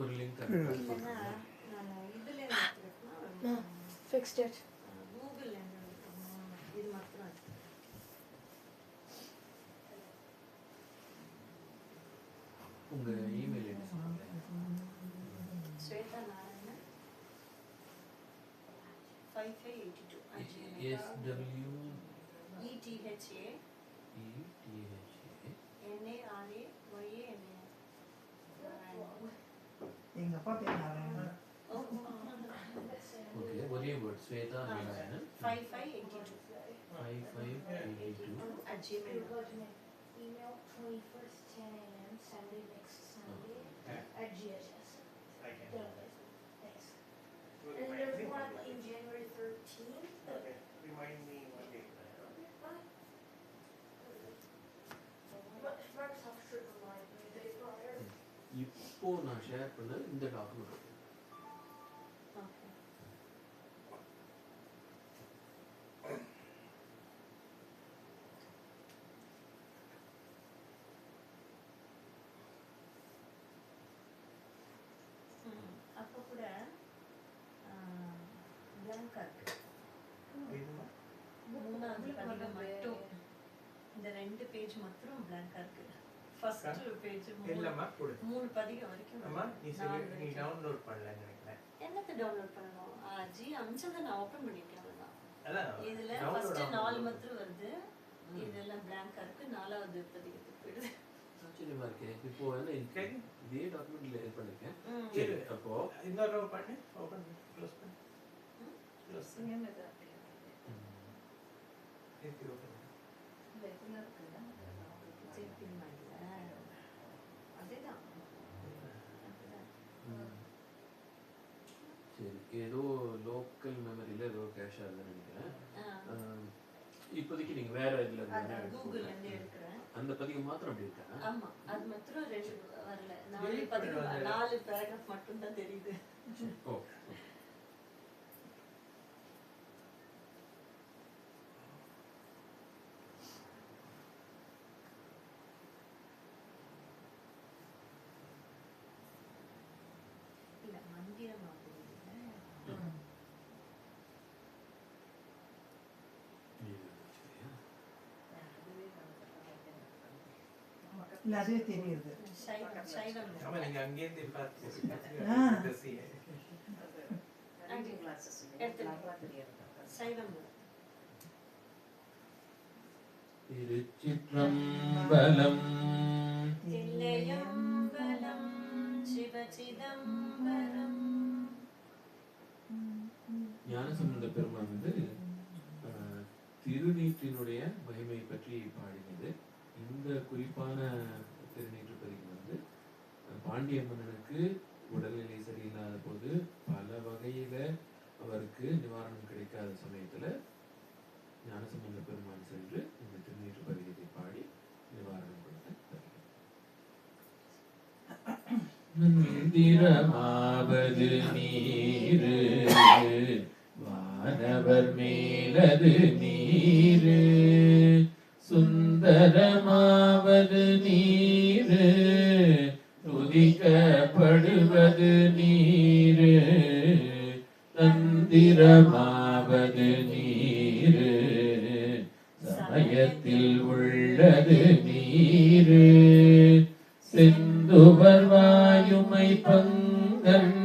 ஒரு லிங்க் இல்லைன்னா நான் இதில் எடுத்துருக்கேன் fixed it. கூகுளில் இது மாத்திரம் உங்கள் இமெயில் ஐடி சொல்லுங்கள். Shweta Narayanan 5582 SW ETHA NARAYANA எங்க அப்பா பேர் நாராயணன். ஓகே ஒரே word Swetha Narayanan 5582 at gmail.com. Email 21st 10 a.m. Sunday next Sunday at GHS. Thanks. And there's one in January 13th. Okay. Remind me one day. Microsoft should remind me a day prior. இப்போ நான் share பண்ண இந்த document Okay. அப்போ கூட blank இருக்கு. இதுமா? மூணாவது பதிகம் மட்டும் இந்த 2 பேஜ் மட்டும் blank இருக்கு. ஃபர்ஸ்ட் பேஜ் இல்லம்மா கொடு. 3 பதிகம் வரைக்கும் அம்மா நீ நாலு சொல்லி நீ page. டவுன்லோட் பண்ணலன்னு நினைக்கிறேன். என்னத்தை டவுன்லோட் பண்ணணும்? ஜி அம்சத்தை நான் ஓபன் பண்ணிட்டேன் அவ்வளவுதான். அதான் இதுல download ஃபர்ஸ்ட் ஆகும். 4 மட்டும் வருது. இதெல்லாம் blank இருக்கு. 4வது பதிகத்துக்கு போயிடுது. ஆச்சரியமா இருக்கு. இப்போ என்ன Okay. இதே டாக்குமெண்ட்ல இது பண்ணிருக்கேன். ம். சரி அப்போ இன்னொரு row பண்ணு. ஓபன் க்ளோஸ் பண்ணு. க்ளோஸ் பண்ணு. இது ஓபன். திருப்பி பண்ணல. அதேதான். சரி ஏதோ லோக்கல் மெமரியில ஏதோ கேஷ் ஆகுதுன்னு நினைக்கிறேன். இப்போதைக்கு நீங்க வேற இதுல அதான் கூகுள்ல இருந்து எடுக்கிறேன். அந்த பதிகம் மாத்திரம் அப்படி இருக்கா? ஆமா அது மாத்திரம் 2 வரல. 4 Delete பதிகம் பண்ணுவாங்க. 4 பேராகிராஃப் மட்டும் தான் தெரியுது. ஓ இல்ல மந்திரம் மாதிரி இல்ல. இல்ல அதுவே தெரியுது. சைவம் ஆமா நீங்க அங்கேருந்து பார்த்து சைவம் திருச்சிற்றம்பலம் தில்லையம்பலம் சிவசிதம்பரம். ஞானசம்பந்த பெருமான் வந்து திருநீற்றினுடைய மகிமை பற்றி பாடினது. இந்த குறிப்பான திருநீற்று பதிகம் வந்து பாண்டிய மன்னனுக்கு உடல்நிலை சரியில்லாத போது பல வகையில அவருக்கு நிவாரணம் கிடைக்காத சமயத்துல ஞானசம்பந்த பெருமான் சென்று இந்த திருநீற்று பதிகத்தை பாடி நிவாரணம் கொடுத்த மந்திரமாவது நீரு வானவர் மேலது நீரு சுந்தரமாவது நீரு துதிக்கப்படுவது நீரு தந்திரமாவது நீரு சமயத்தில் உள்ளது நீரு செந்துவர் வாயுமை பங்கன்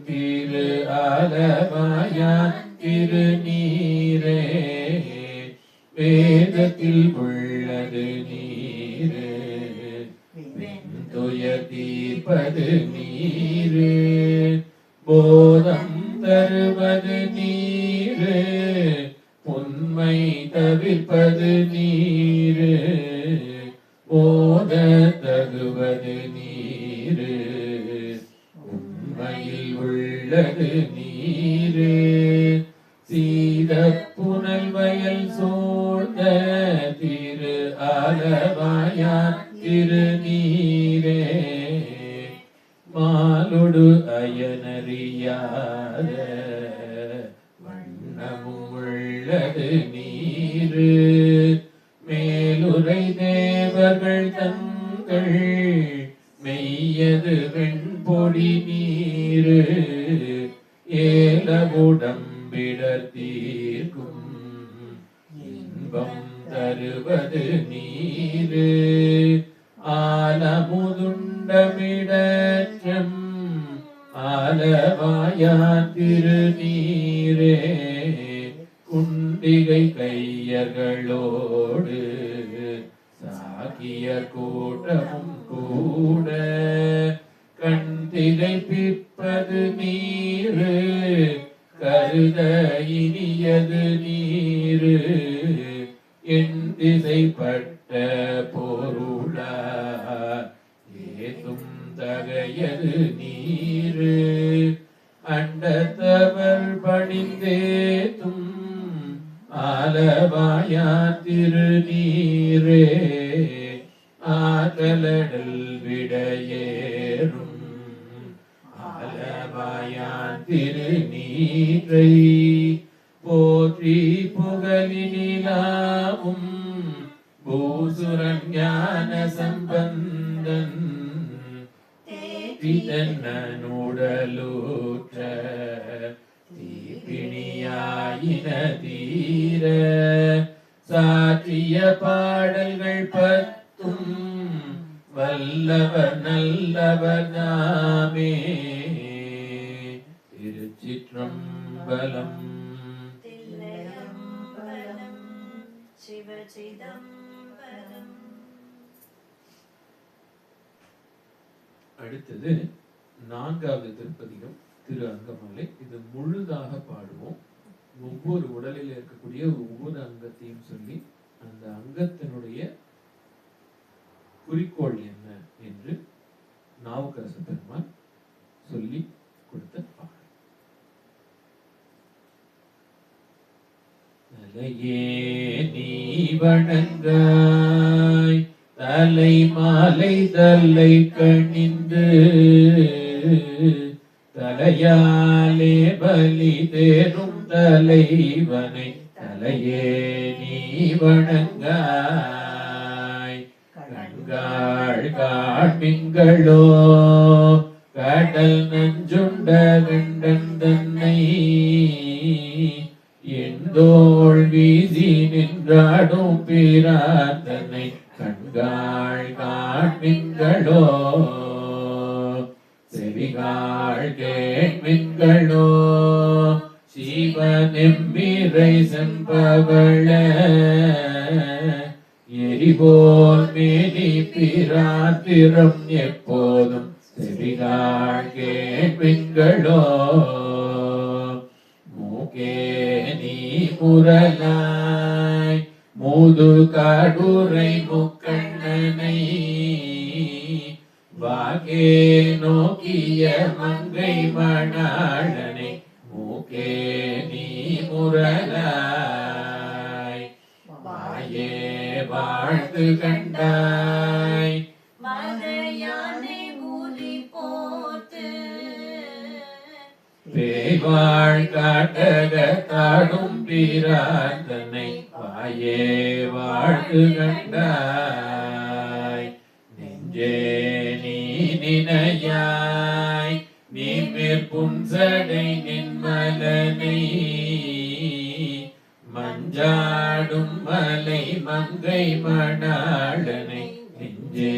திரு ஆலவாயான் திருநீரே வேதத்தில் உள்ளது நீரு வெந்துயர் தீர்ப்பது நீரு போதம் தருவது நீரு உண்மை தவிர்ப்பது நீரு போத தருவது நீரு உண்மையில் உள்ளது நீரு சீத புனல் வயல் சூழ்ந்த திரு ஆலவாயான் திருநீரே மாலொடு அயனறியாத வண்ணமும் உள்ளது நீரு மேலுரை தேவர்கள் தங்கள் மெய்யது வெண் பொடி நீரு ஏலவுடம்பிடர் தீர்க்கும் இன்பம் தருவது நீரு ஆலமுதுண்டமிடற்றம் ஆலவாயான் திருநீரே குண்டிகை கையர்களோடு சாக்கியர் கூட்டமும் கூட கண் திகைப்பிப்பது நீரு கருத இனியது நீரு என் திசைப்பட்ட பொருளா ஏதும் தகையது நீரு அண்டத்தவர் பணிந்தேத்தும் ஆலவாயான் திருநீரே ஆகலடல் விடையேறும் ஆலவாயான் திருநீரை போற்றி புகழினிலாவும் பூசுரன் ஞான சம்பந்தன் தேற்றிதன்னுடலூற்ற தீப்பிணியாயின தீர சாற்றிய பாடல்கள் பத்தும் வல்லவர் நல்லவர் நாமே. திருச்சிற்றம்பலம். தில்லையம்பலம் சிவசிதம்பரம். அடுத்தது 4வது திருப்பதிகம் திரு அங்கமலை. இது முழுதாக பாடுவோம். ஒவ்வொரு உடலில் இருக்கக்கூடிய ஒவ்வொரு அங்கத்தையும் சொல்லி அந்த அங்கத்தினுடைய குறிக்கோள் என்ன என்று நாவுக்கரசு பெருமான் சொல்லி கொடுத்த பாடல். தலையே நீ வணங்காய் தலை மாலை தலை கணிந்து தலையாலே பலி தேரும் தலைவனை தலையே நீ வணங்காய். கண்காள் காண்பிங்களோ கடல் நஞ்சுண்ட கண்டன் தன்னை எந்தோள் வீசி நின்றாடும் பிரார்த்தனை கண்காள் காண்பிங்களோ செவிகாள் கேட்பிங்களோ சிவனெம்மிரை செம்பவள எரிபோல் மேனி பிராத்திரம் எப்போதும் செவிகாள் கேட்பிங்களோ மூக்கே நீ முரலாய் மூது காடுரை முக்கண்ணனை வாகே நோக்கிய மங்கை மணாளனை மூக்கே நீ முரலாய் வாயே வாழ்த்து கண்டாய் மதையானை ஊதி போர்த்து பேய்வாழ் காட்டக தாடும் பிரார்த்தனை வாயே வாழ்த்து கண்டாய். நெஞ்சே நீ நினையாய் நீ மேற்புன்சடை நின்மலனை மஞ்சாடும் மலை மங்கை மணாளனை நெஞ்சே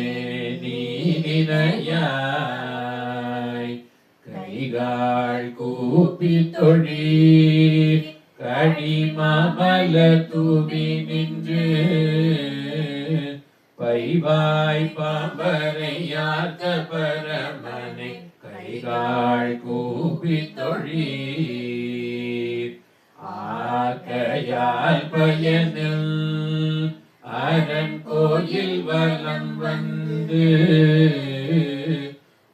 நீ நினையாய். கைகாள் கூப்பி தொழீர் கடிமாமல தூவி நின்று பைவாய் பாம்பரை யாத்த பரமனை கைகாள் கூப்பி தொழீர். ஆக்கையால் பயனில் அரண் கோயில் வலம் வந்து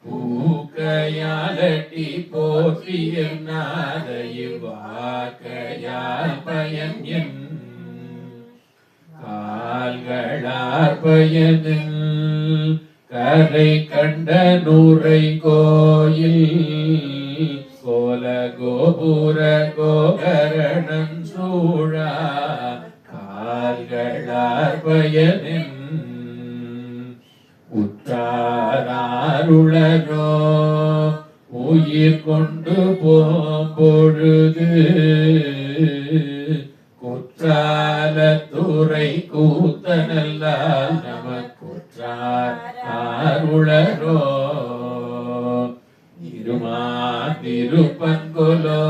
பூக்கையாலட்டி போற்றிய நாதையுவாக்கையால் பயன் என் கால்களார் பயனில் கரை கண்ட நூரை கோயில் கோல கோபுர கோகரணன் சூழா கால்களார் பயனின் உற்றாரார் அருளரோ உயிர் கொண்டு போம்பொழுது குற்றாலத்துறை கூத்தனல்லால் நமக்குற்றார் அருளரோ இருமாதிருப்பன்கொலோ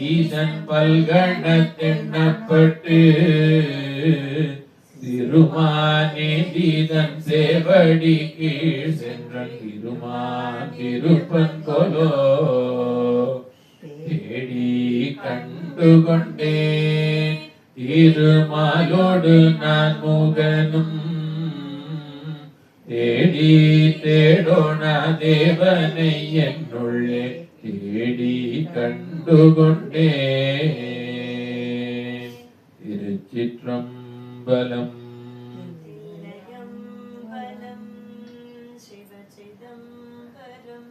ஈசன் பல்கணத்திண்ணப்பட்டு திருமானேதீதன் சேவடி கீழ் சென்ற திருமாதிருப்பன்கொலோ தேடி கண்டுகொண்டேன் திருமாலோடு நான் முகனும் தேடி தேடோன தேவனை என்னுள்ளே தேடி கண்டுகொண்டேன். திருச்சிற்றம்பலம். தில்லையம்பலம் சிவசிதம்பரம்.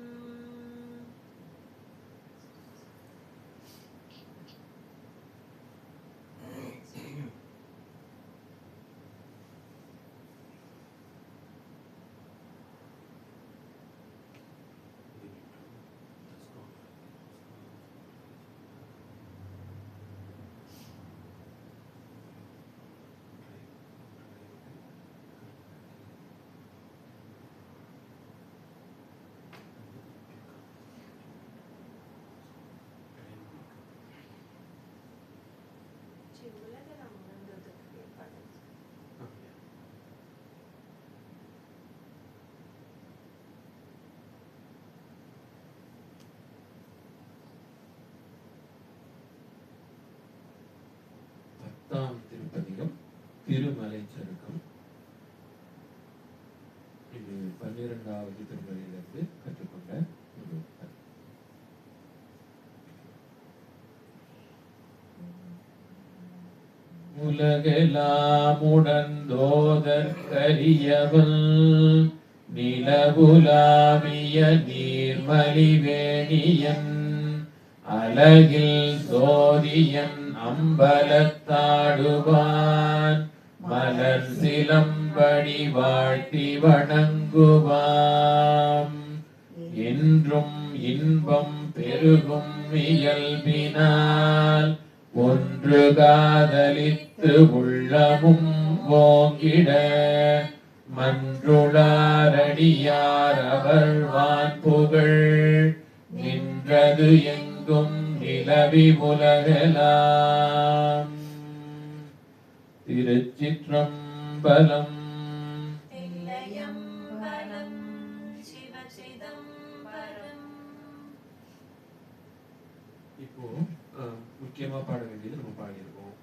உலகம் உணர்ந்ததுக்கு ஏற்பாடு. பத்தாம் திருப்பதிகம் திருமலை சருக்கம். இது 12வது திருமுறையிலிருந்து கற்றுக்கொண்ட ஒரு பதி. உலகெல்லாம் உணர்ந்தோதற்கரியவன் நிலவுலாவிய நீர்மலிவேணியன் அலகில் சோதியன் அம்பலத்தாடுவான் மலர் சிலம்படி வாழ்த்தி வணங்குவாம் என்றும் இன்பம் பெருகும் இயல்பினால் ஒன்று காதலித்து உள்ளமும் ஓங்கிட மன்றுளாரடியார் அவர் வான் புகழ் நின்றது எங்கும் நிலவி உலகெல்லாம். திருச்சிற்றம்பலம். தில்லையம்பலம் சிவசிதம்பரம். இப்போ முக்கியமா பாட வேண்டியது நம்ம பாடியிருக்கோம்.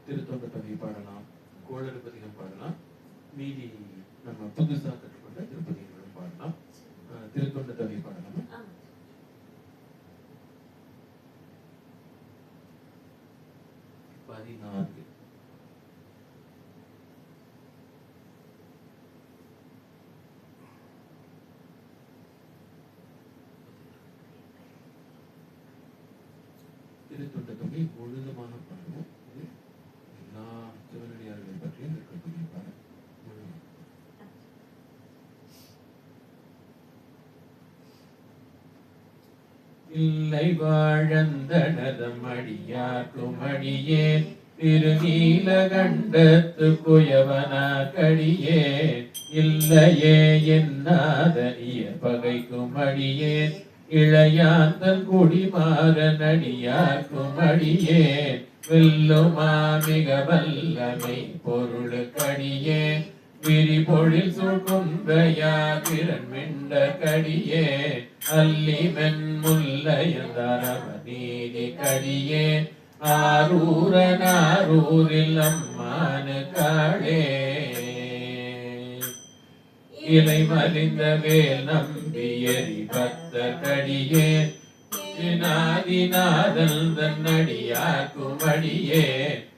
திருத்தொண்ட பதிவு பாடலாம், கோளறு பதிகம் பாடலாம், மீதி நம்ம புதுசா கற்றுக்கொண்ட திருப்பதிகளும் பாடலாம். திருத்தொண்ட பதிவு பாடலாமா? 14. திருத்தொண்ட தொகை முழுதுமாக பாடுவோம். இது எல்லா சிவனடியார்களை பற்றியும் இருக்கக்கூடிய பாடல் முழுவதும். இல்லை வாழந்தனதம் அடியார்க்கும் அடியேன் திருநீலகண்டத்து குயவனா கடியேன் இல்லையே என்னாதனிய பகைக்கும் அடியேன் இளையாந்தன் குடிமாறன் அடியார்க்கும் அடியேன் வெல்லுமா மிக வல்லமை பொருளுக்கடியேன் விரிபொழில் சுகுந்தையா திறன் மிண்ட கடியே அல்லி மென்முல்லையந்தரவ நீதி கடியே ஆரூரனாரூரில் அம்மானு காடே இலை மலிந்த வேல் நம்பி எரி பக்த கடியே நாதிநாதன் தன்னடியாக்கும் அடியே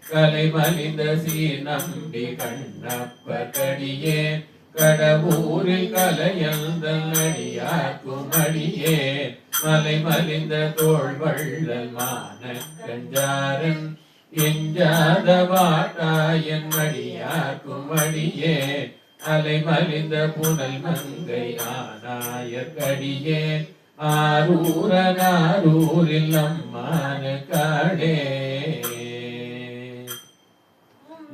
கலை மலிந்த சீர் நம்பி கண்ணப்ப கடியே கடவுரில் கலையந்தன் அடியாக்கும் அடியே மலை மலிந்த தோள் வள்ளல் மான கஞ்சாரன் எஞ்சாத வாட்டாயன் அடியாக்கும் அடியே அலைமலிந்த புனல் மங்கை ஆனாயற்கடியேன் ஆரூரனாரூரில் அம்மான காடே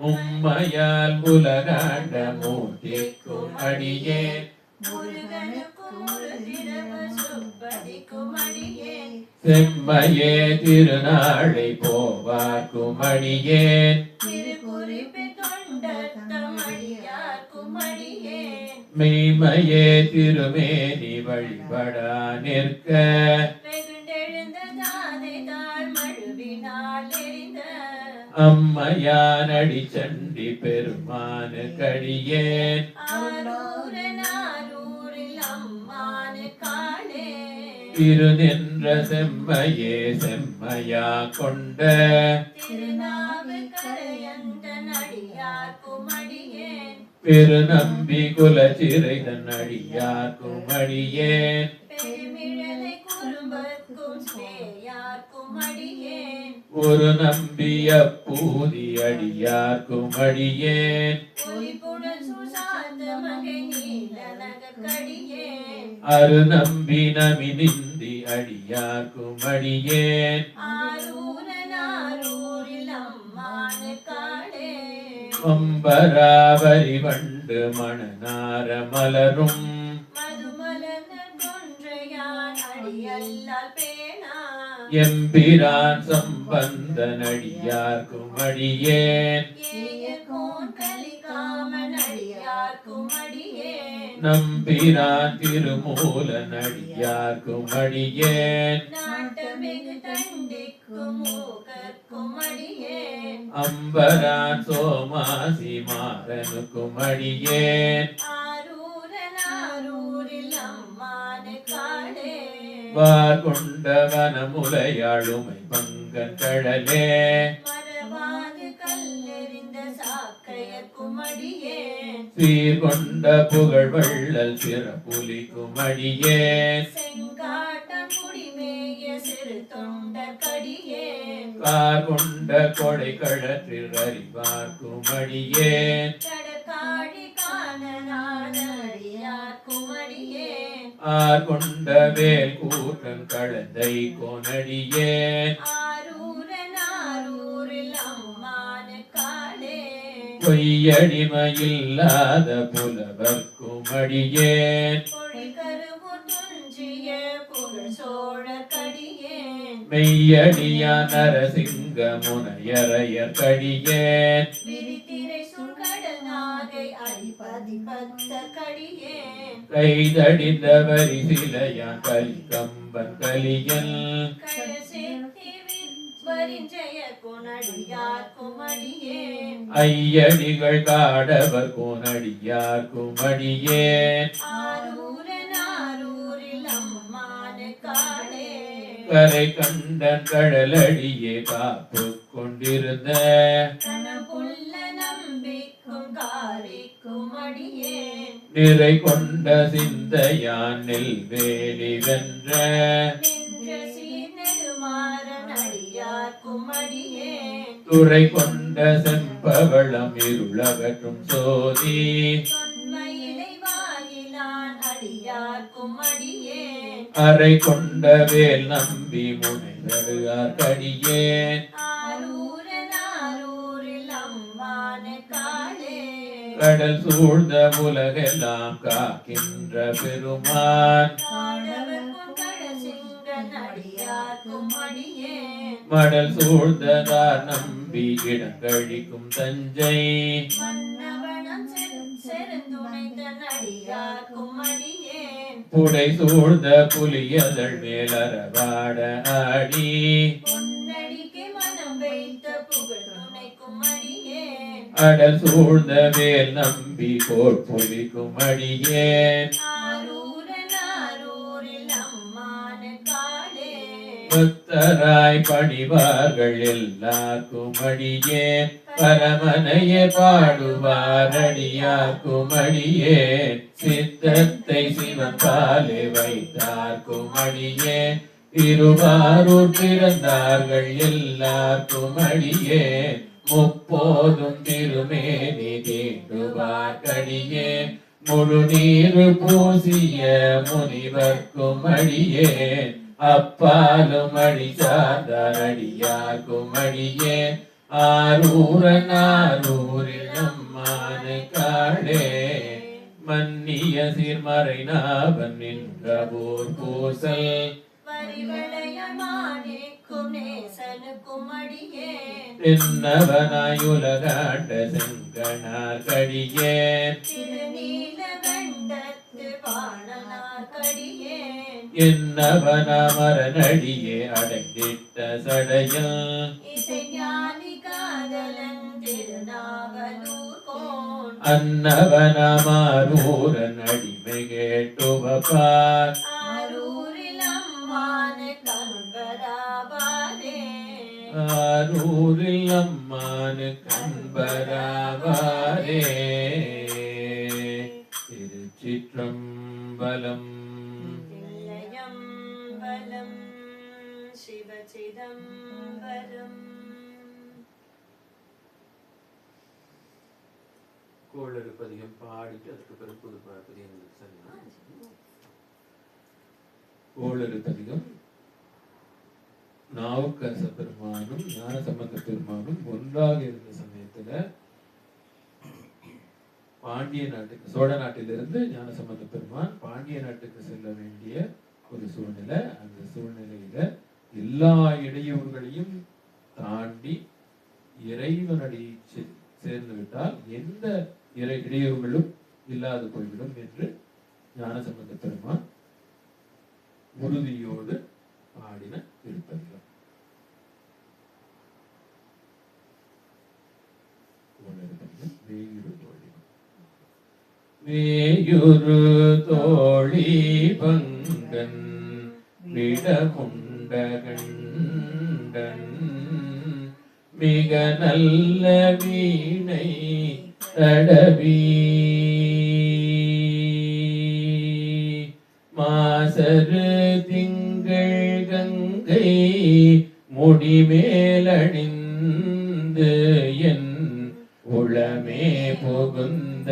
மும்மையால் உலகாண்ட மூர்த்திக்கும் அடியேன் முருகனுக்கும் ஒரு திரவ சுப்பதிக்கும் அடியேன் செம்மையே திருநாளை போவார்க்கும் அடியேன் திருக்குறிப்பு தொண்டத்தம் அடியார்க்கும் அடியேன் மெய்மையே திருமேனி வழிபடா நிற்க வெகுண்டெழுந்த தாதை தாழ் மழுவினால் எரிந்த அம்மையானடி சண்டி பெருமானு கடியேன் ஆரூரனாரூரில் அம்மானு காணே திருநின்ற செம்மையே செம்மையா கொண்ட திருநாவுக்கரையந்தன் அடியார்க்கும் அடியேன் பெருநம்பி குலச்சிறைதன் அடியார்க்கும் அடியேன் பெருமிழலை குறும்பர்க்கும் பேயார்க்கும் அடியேன் ஒரு நம்பிய பூதி அடியார்க்கும் அடியேன் ஒளிபுடல் சுசாந்த மகை நீலநகக்கடியேன் அரு நம்பி நமி நிந்தி அடியார்க்கும் அடியேன் ஆரூரனாரூரில் அம்மானு காடே அம்பராவரி வண்டு மணநார மலரும் மதுமலர்ந்த கொன்றையான் அடியல்லால் பேணா எம்பிரான் சம்பந்தன் அடியார்க்கும் அடியேன் ஏயர்கோன் கலிகாமன் அடியார்க்கும் அடியேன் நம்பிரான் திருமூலன் அடியார்க்கும் அடியேன் நாட்டமிகு தண்டிக்கும் மூகர்க்கும் அடியேன் அம்பரான் சோமாசி மாறனுக்கும் அடியேன் ஆரூரனாரூரில் அம்மானு காடே வார் கொண்ட வனமுலையாளுமை பங்கன் கழலே மரபாது கல்லெறிந்த சாக்கையர்க்கும் அடியேன் சீர்கொண்ட புகழ் வள்ளல் சிறப்புலிக்கும் அடியேன் செங்காட்டம் குடிமேய சிறு தொண்டக்கடியேன் கார் கொண்ட கொடை கழற்றில் அறிவார்க்கும் அடியேன் கடற்காடி காணனான அடியார்க்கும் அடியேன் ஆர் கொண்ட வேல் கூற்றன் கழந்தை கோனடியேன் ஆரூரனாரூரில் அம்மானு காடே பொய்யடிமையில்லாத புலவர்க்கும் அடியேன் பொழிகருவூர் துஞ்சிய புகழ் சோழக்கடியேன் மெய்யடியா நரசிங்க முனையரையர் கடியேன் விரித்திரை சுழ்கடல் நாகை அதிபதி பத்த கடியேன் கைதடிந்த வரி சிலையான் கலிகம்பன் கலியன் கழசேத்தி வரிஞ்சய குணடியார்க்கும் அடியேன் ஐயடிகள் காடவர் கோனடியார்க்கும் அடியேன் ஆரூரனாரூரில் அம்மானு காடே கரை கண்டன் கடலடியே காப்பு கொண்டிருந்த கனவுள்ள நம்பிக்கும் காரிக்கும் அடியேன் நிறை கொண்ட சிந்தையான் நெல்வேலி வென்ற நின்ற சீர்நெடுமாறன் அடியார்க்கும் அடியேன் துறை கொண்ட செம்பவளம் இருளகற்றும் சோதி தொன்மையிலை வாயிலான் அடியார்க்கும் அடியேன் அறை கொண்ட வேல் நம்பி முனைதருகார் கடியேன் ஆரூரனாரூரில் அம்மானு காடே கடல் சூழ்ந்த உலகெல்லாம் காக்கின்ற பெருமான் காடவர்க்கும் கடசிங்கன் அடியார்க்கும் அடியேன் மடல் சூழ்ந்ததார் நம்பி இடங்கழிக்கும் தஞ்சை மன்னவனம் செருந்துணைத்தன் அடியார்க்கும் அடியேன் புடை சூழ்ந்த புலியதழ் மேலரவாட ஆடி பொன்னடிக்கு மனம் வைத்த புகழ் துணைக்கும் அடியேன் அடல் சூழ்ந்த வேல் நம்பி போர் புலிக்கும் அடியேன் ஆரூரனாரூரில் அம்மானு காடே பக்தராய் பணிவார்கள் எல்லாருக்கும் அடியேன் பரமனையே பாடுவார் அடியார்க்கும் அடியேன் சித்தத்தை சிவன் பாலே வைத்தார்க்கும் அடியேன் திருவாரூர் பிறந்தார்கள் எல்லாருக்கும் அடியேன் முப்போதும் திருமேனி தீண்டுவார் கடியே முழுநீரு பூசிய முனிவர்க்கும் அடியேன் அப்பாலும் அடி சார்ந்தார் அடியார்க்கும் அடியேன் ஆரூரன் ஆரூரில் நம்மானு காடே மன்னிய சீர்மறை நாவன் நின்ற போர் பூசல் என்னவனாயுலகாண்ட செங்கனார் கடியேன் என்னவனமரனடியே அடைந்திட்ட சடையில் அன்னவனமாரூரன் அடிமை கேட்டுவப்பார் ஆரூரில் அம்மானு கண்பராவாரே. திருச்சிற்றம்பலம். சிவசிதம்பரம். கோளறு பதிகம் பாடிட்டு அதுக்கு பிறகு புது பதிகம் சரியா? கோளறு பதிகம் நாவுக்கரச பெருமானும் ஞானசம்பந்த பெருமானும் ஒன்றாக இருந்த சமயத்துல பாண்டிய நாட்டுக்கு சோழ நாட்டிலிருந்து ஞானசம்பந்த பெருமான் பாண்டிய நாட்டுக்கு செல்ல வேண்டிய ஒரு சூழ்நிலை. அந்த சூழ்நிலையில எல்லா இடையூறுகளையும் தாண்டி இறைவனடி சேர்ந்து விட்டால் எந்த இடையூறுகளும் இல்லாது போய்விடும் என்று ஞானசம்பந்த பெருமான் உறுதியோடு பாடின திருப்பதிகம். வேயுரு தோழி பங்கன் விடமுண்ட கண்டன் மிக நல்ல வீணை தடவி மாசரு திங்கள் கங்கை முடிமேலணிந்து என் உளமே புகுந்த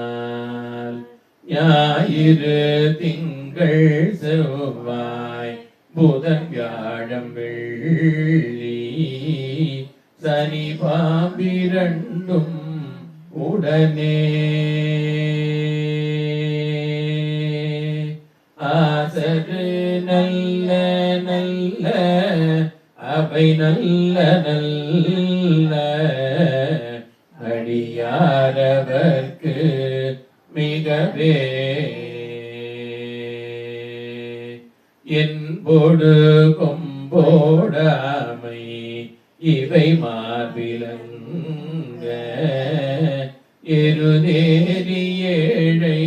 அதனால் ஞாயிறு திங்கள் செவ்வாய் புதன் வியாழம் வெள்ளி சனி பாம்பிரண்டும் உடனே ஆசரு நல்ல நல்ல அவை நல்ல நல்ல அடியாரவர்க்கு மிகவே என்போடு கொம்போடாமை இவை மார்பிலங்க எருதேறி ஏழை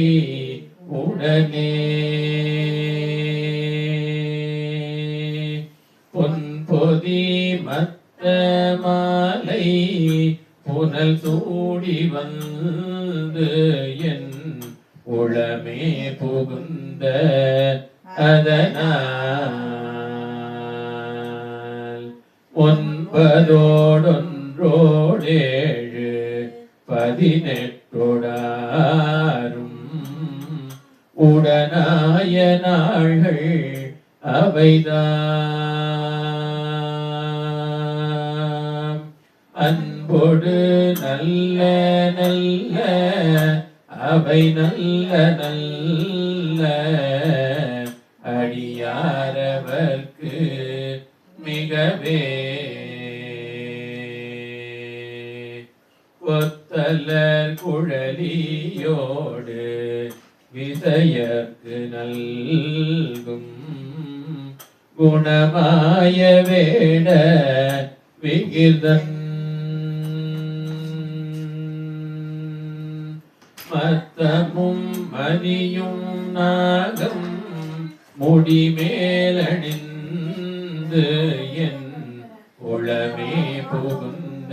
உடனே பொன்பொதி மத்த மாலை புனல் சூடி வந்து என் உளமே புகுந்த அதனால் 9 18 உடனாய நாள்கள் அவைதான் அன்போடு நல்ல நல்ல அவை நல்ல நல்ல அடியாரவர்க்கு மிகவே கொத்தலர் குழலியோடு விசையர்க்கு நல்கும் குணமாய வேட விகிர்தன் மத்தமும் மணியும் நாகம் முடிமேலணிந்து என் உளமே புகுந்த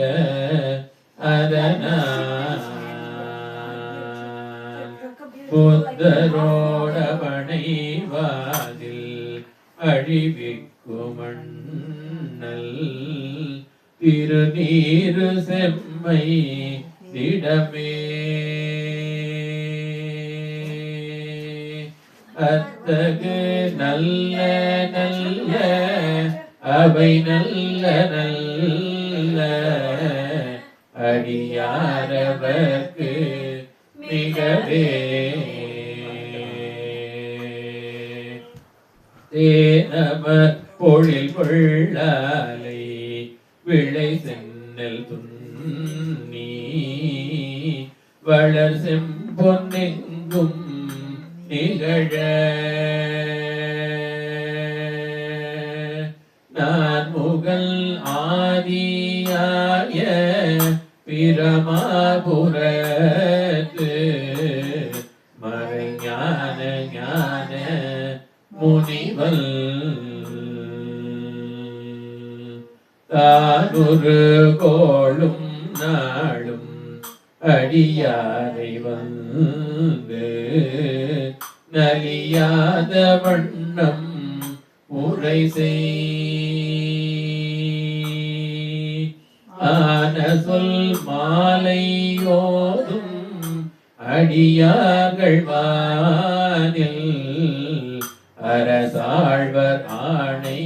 அதனால் புத்தரோடவனை வாதில் அழிவிக்குமண்ண அண்ணல் திருநீரு செம்மை திடமே அத்தகு நல்ல நல்ல அவை நல்ல நல்ல அடியாரவர்க்கு மிகவே தேனவர் பொழில் கொள்ளாலை விளை சென்னல் துன்னி வளர் செம்பொன்னெங்கும் நிகழ நான் முகல் ஆதியாய பிரமாபுரத்து மறைஞான ஞான முனிவல் தானொரு கோளும் நாளும் அடியாரை வந்து நலியாத வண்ணம் உரை ஆன சொல் மாலையோதும் அடியார்கள் வானில் அரசாழ்வர் ஆணை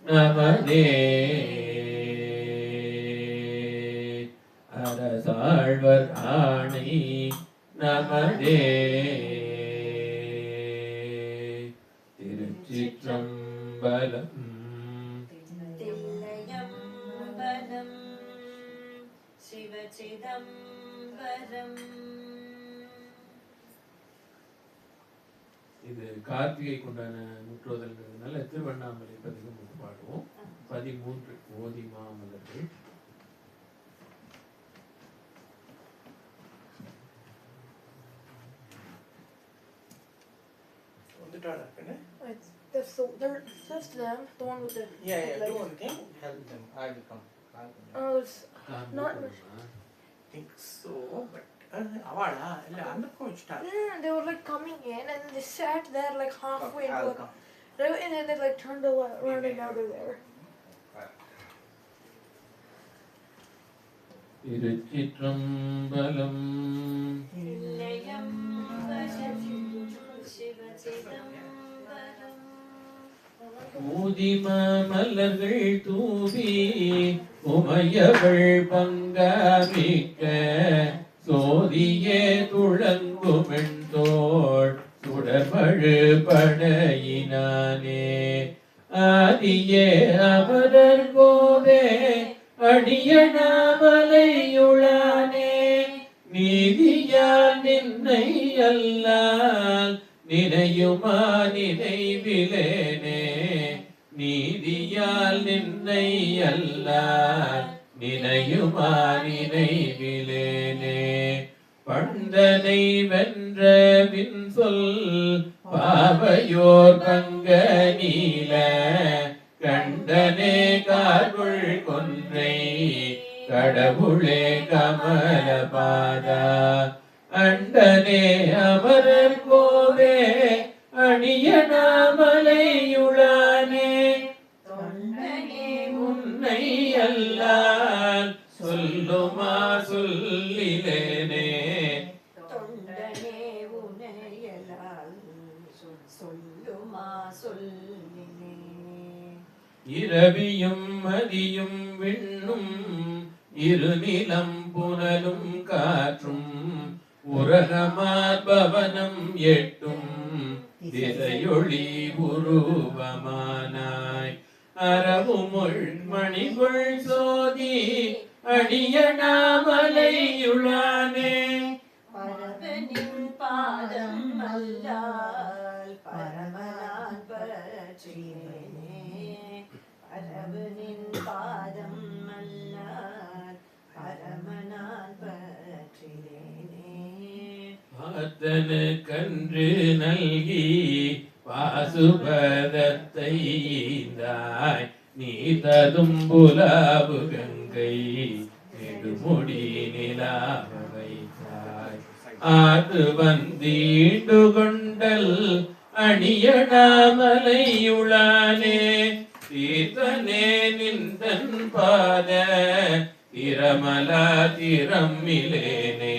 நமதே அரசாழ்வர் ஆணை நமதே திருச்சிற்றம்பலம் தில்லையம்பலம் சிவசிதம்பரம். இது கார்த்திகை கொண்டான முற்றோதல்ங்கிறதுனால திருவண்ணாமலை பதிகம் பாடுவோம். 13 ஓதி மாமலர்கள். That's them, the one with the. Yeah, do one thing, help them. I will come. Oh, it's not. Think so, but avada illa andukku start. Yeah, they were like coming in and then they sat there like halfway Okay, I'll into come. and then they like turned around and now they're there. திருச்சிற்றம்பலம் தில்லையம்பலம் சிவசிதம்பரம். ஊதிம மலர்கள் தூவி உமையவள் பங்காமிக்க சோதியே துளங்குமென்தோள் சுடர்மழு படையினானே ஆதியே அமரர் கோவே அடியனாமலையுளானே நீதியால் நின்னை அல்லால் நினையுமா நினைவிலேனே நீதியால் நின்னை அல்லால் நினையுமா நினைவிலேனே பண்டனை வென்ற வின் சொல் பாவையோர் பங்க நீல கண்டனே கார்குள் கொன்றை கடவுளே கமலபாதா அண்டனே அமரர் கோவே அணியனாமலையுளானே தொண்டனே உன்னை அல்லால் சொல்லுமா சொல்லிலேனே தொண்டனே உனையலால் சொல்லுமா சொல்லினே. இரவியும் மதியும் விண்ணும் இருநிலம் புனலும் காற்றும் உரகமார் பவனம் எட்டும் திசையொளி உருவமானாய் அறவுமுள் மணிகுள் சோதி அடியனாமலையுளானே பரவனின் பாதம் அல்லால் பரமனான் பற்றினேனே. பரவனின் பாதம் அல்லால் பரமனான் பற்றினேனே. பார்த்தனு கன்று நல்கி பாசுபதத்தை ஈந்தாய் நீ ததும்புலாவு கங்கை நெடுமுடி நிலாவ வைத்தாய் ஆது வந்தீண்டு கொண்டல் அணியனாமலையுளானே தீர்த்தனே நின்றன் பாத திரமலா திரமிலேனே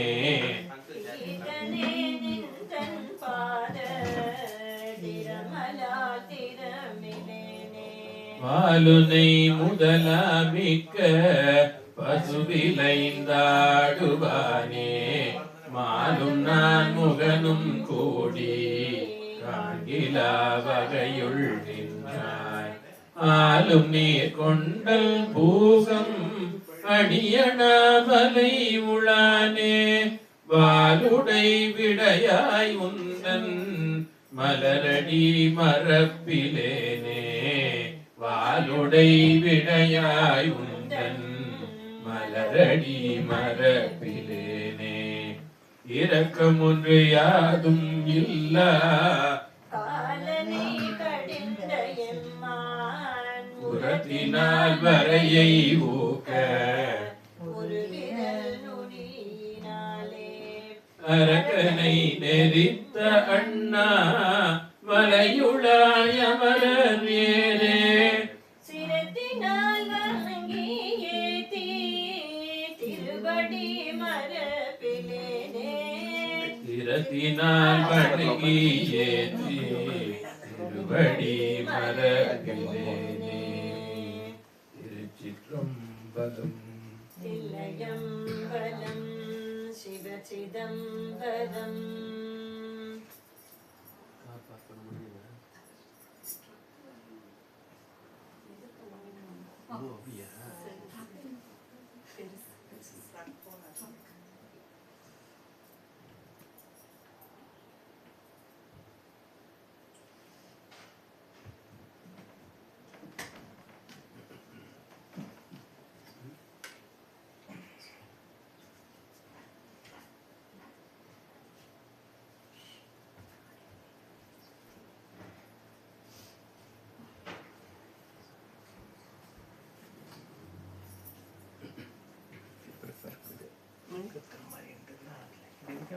பாலுனை முதலாமிக்க பசுவிலைந்தாடுவானே மாலும் நான் முகனும் கூடி காண்கிலா வகையுள் நின்றாய் ஆலும் நீர் கொண்டல் பூகம் அணியணாமலை உளானே வாலுடை விடையாய் உந்தன் மலரடி மரப்பிலேனே வாலுடை விடையாய் உந்தன் மலரடி மரப்பிலேனே இரக்கம் ஒன்று யாதும் இல்லா புறத்தினால் வரையை ஊக்க அரக்கனை நெறித்த அண்ணா மலையுளாய மலர் ஏரே சிரத்தினால் வணங்கி ஏத்தி திருவடி மரபிலேனே சிரத்தினால் வணங்கி ஏத்தி திருவடி மரபிலேனே திருச்சிற்றம்பலம் தில்லையம்பலம் சிவசிதம்பரம்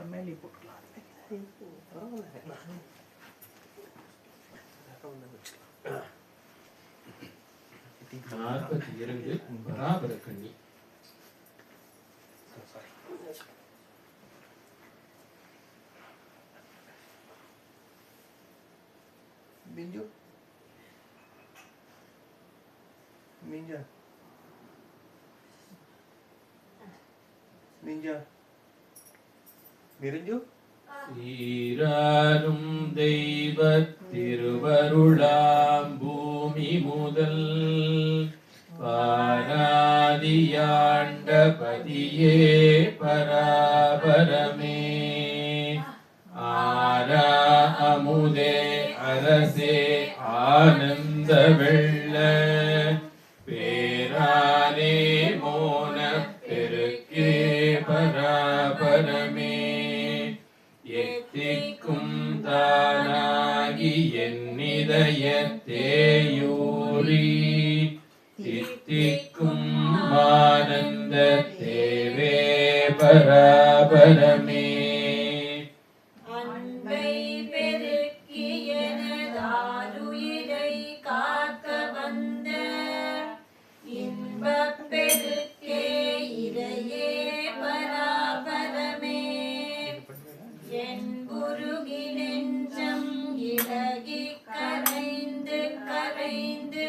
மேலே போட்டுக்கலாம் நாற்பத்தி இரண்டு பராபர கண்ணி Minjo. Minjo. Minjo. Mirinju. சீராரும் தெய்வ திருவருளாம் பூமி முதல் பாராதியாண்ட பதியே பராபரமே ஆரா அமுதே அரசே ஆனந்த வெள்ள பேரானே மோன பெருக்கே பராபரமே எத்திக்கும் தானாகி என்னிதய தேயூரி தித்திக்கும் ஆனந்த தேவே பராபரமே அன்பை பெருக்கி எனதாருயிரை காக்க வந்த இன்பப் பெருக்கே இறையே பராபரமே என் குருகி நெஞ்சம் இலகி கரைந்து கரைந்து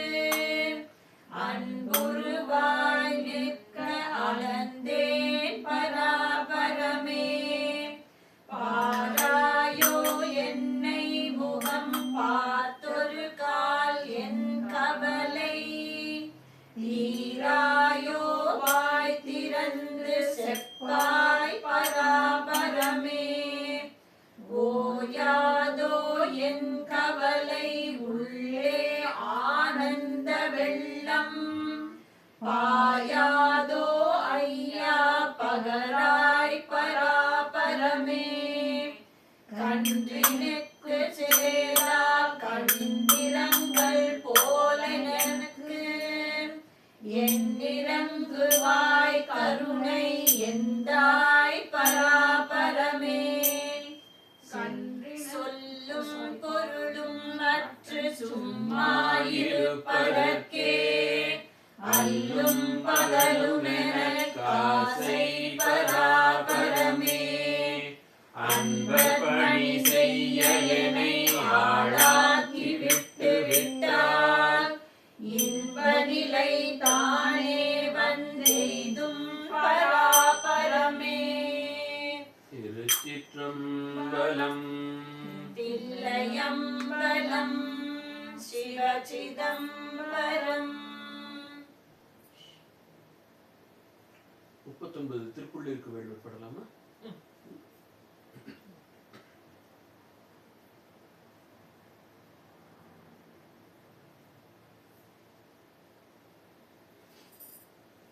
அன்புருவாய் நிற்க அளந்தேன் பராபரமே பாராயோ என்னை முகம் பார்த்தொரு கால் என் கவலை தீராயோ வாய் திறந்து செப்பாய் பராபரமே ஓயாதோ என் கவலை உள்ளே ஆனந்த வெள்ளம் பாயாதோ ஐயா பகராய் பராபரமே கன்றினுக்கு சேரா கண்டிரங்கள் போல எனக்கு எண்ணிறங்குவாய் கருணை எந்தாய் பராபரமே சொல்லும் பொருளும் அற்று சும்மா இருப்பதற்கு பலம் தில்லையம்பலம் சிவசிதம்பரம். 39 திருப்புள்ளிருக்கு வேள்வர் படலாமா?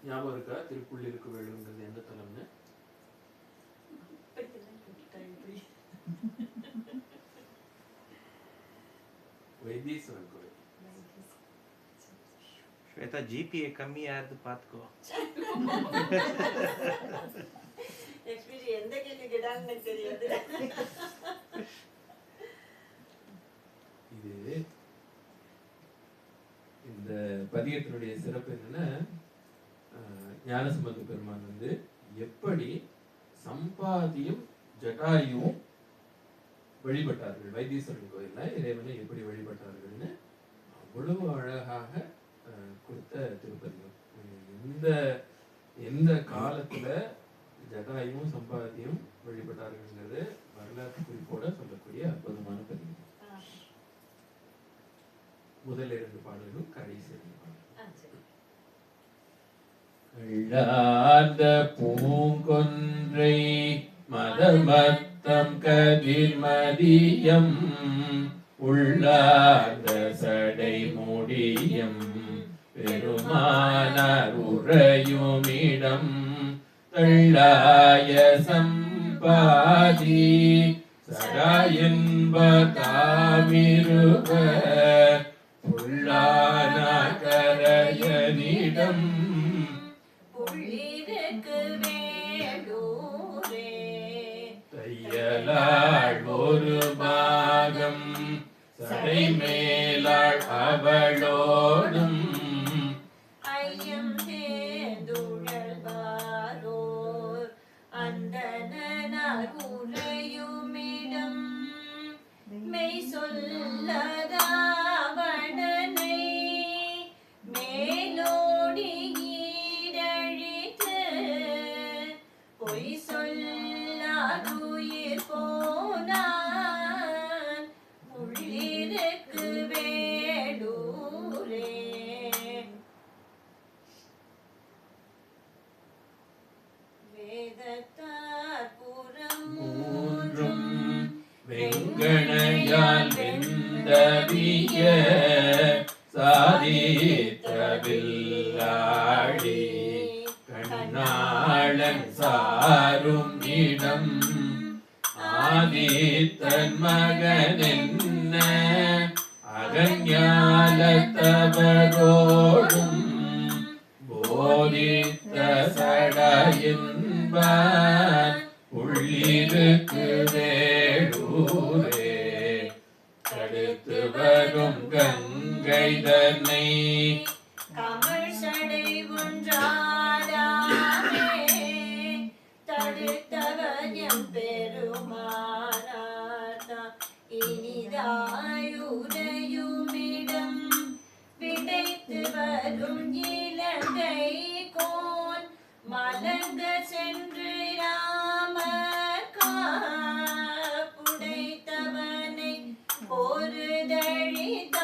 ஞாபகம் இருக்கா திருப்புள்ளிருக்கு வேள்வங்கிறது எந்த தலம்னு? வைத்தீஸ்வரன் கோயில். ஸ்வேதா ஜிபிஏ கம்மியாகிறது பார்த்துக்கோ. எந்த கேள்வி கேட்டான்னு தெரியாது. இது இந்த பதியத்தினுடைய சிறப்பு என்னன்னா, ஞானசம்பந்த பெருமான் வந்து எப்படி சம்பாதியும் ஜட்டாயுவும் வழிபட்டார்கள், வைத்தீஸ்வரன் கோயில்ல இறைவனை எப்படி வழிபட்டார்கள்னு அவ்வளவு அழகாக கொடுத்த திருப்பதிகம். எந்த காலத்துல ஜட்டாயும் சம்பாதியும் வழிபட்டார்கள்ங்கிறது வரலாற்று குறிப்போட சொல்லக்கூடிய அற்புதமான பதிகம். முதல் 2 பாடல்களும் கடைசி 2 பாடல்கள். கள்ளார்ந்த பூங்கொன்றை மதமத்தம் கதிர்மதியம் உள்ளார்ந்த சடை முடியம் பெருமானார் உறையுமிடம் தள்ளாய சம்பாதி சடாயின்ப தாமிருவர் உள்ளான கரையனிடம் தையலாள் ஒரு பாகம் சடை மேலாள் அவளோடும் ஐயம் தேர்ந்துழல்வாரோர் அந்தணனார் உறையுமிடம் மெய் சொல்லதாவடனை மேலோடி ஈடழித்து பொய் சொல்லாதுயிர் போனான் உள்ளிருக்கு வேடூரே. வேதத்தார் புறம் மூன்றும் வெங்கணையால் வெந்தவிய சாதித்தவில்லாடி கண்ணாளன் சாரும் இடம் ஆதித்தன் மகனென்ன அகஞாலத்தவரோடும் போதித்த சடையின்பான் உள்ளிருக்கு வேடூரே தடுத்து வரும் கங்கை தன்னை கமழ் சடை ஒன்றாடாமே தடுத்தவர் எம் பெருமானார்தா இனிதாயுரையுமிடம் விடைத்து வரும் இலங்கை கோன் மலங்க சென்று புடைத்தவனை பொருதழித்தான்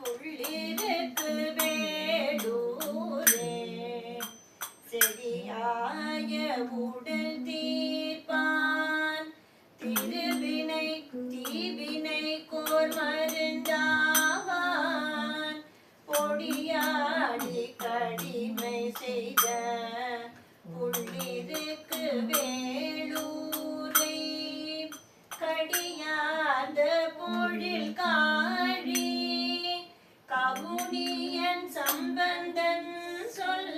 புள்ளிருக்கு வேடூரே செடியாய உடல் தீர்ப்பான் திருவினை தீவினை கோர் மருந்தாவான் பொடியாடி கடிமை செய்த புள்ளிருக்கு வேளூரை கடியாத பொழில் காழி கவுனியன் சம்பந்தன் சொல்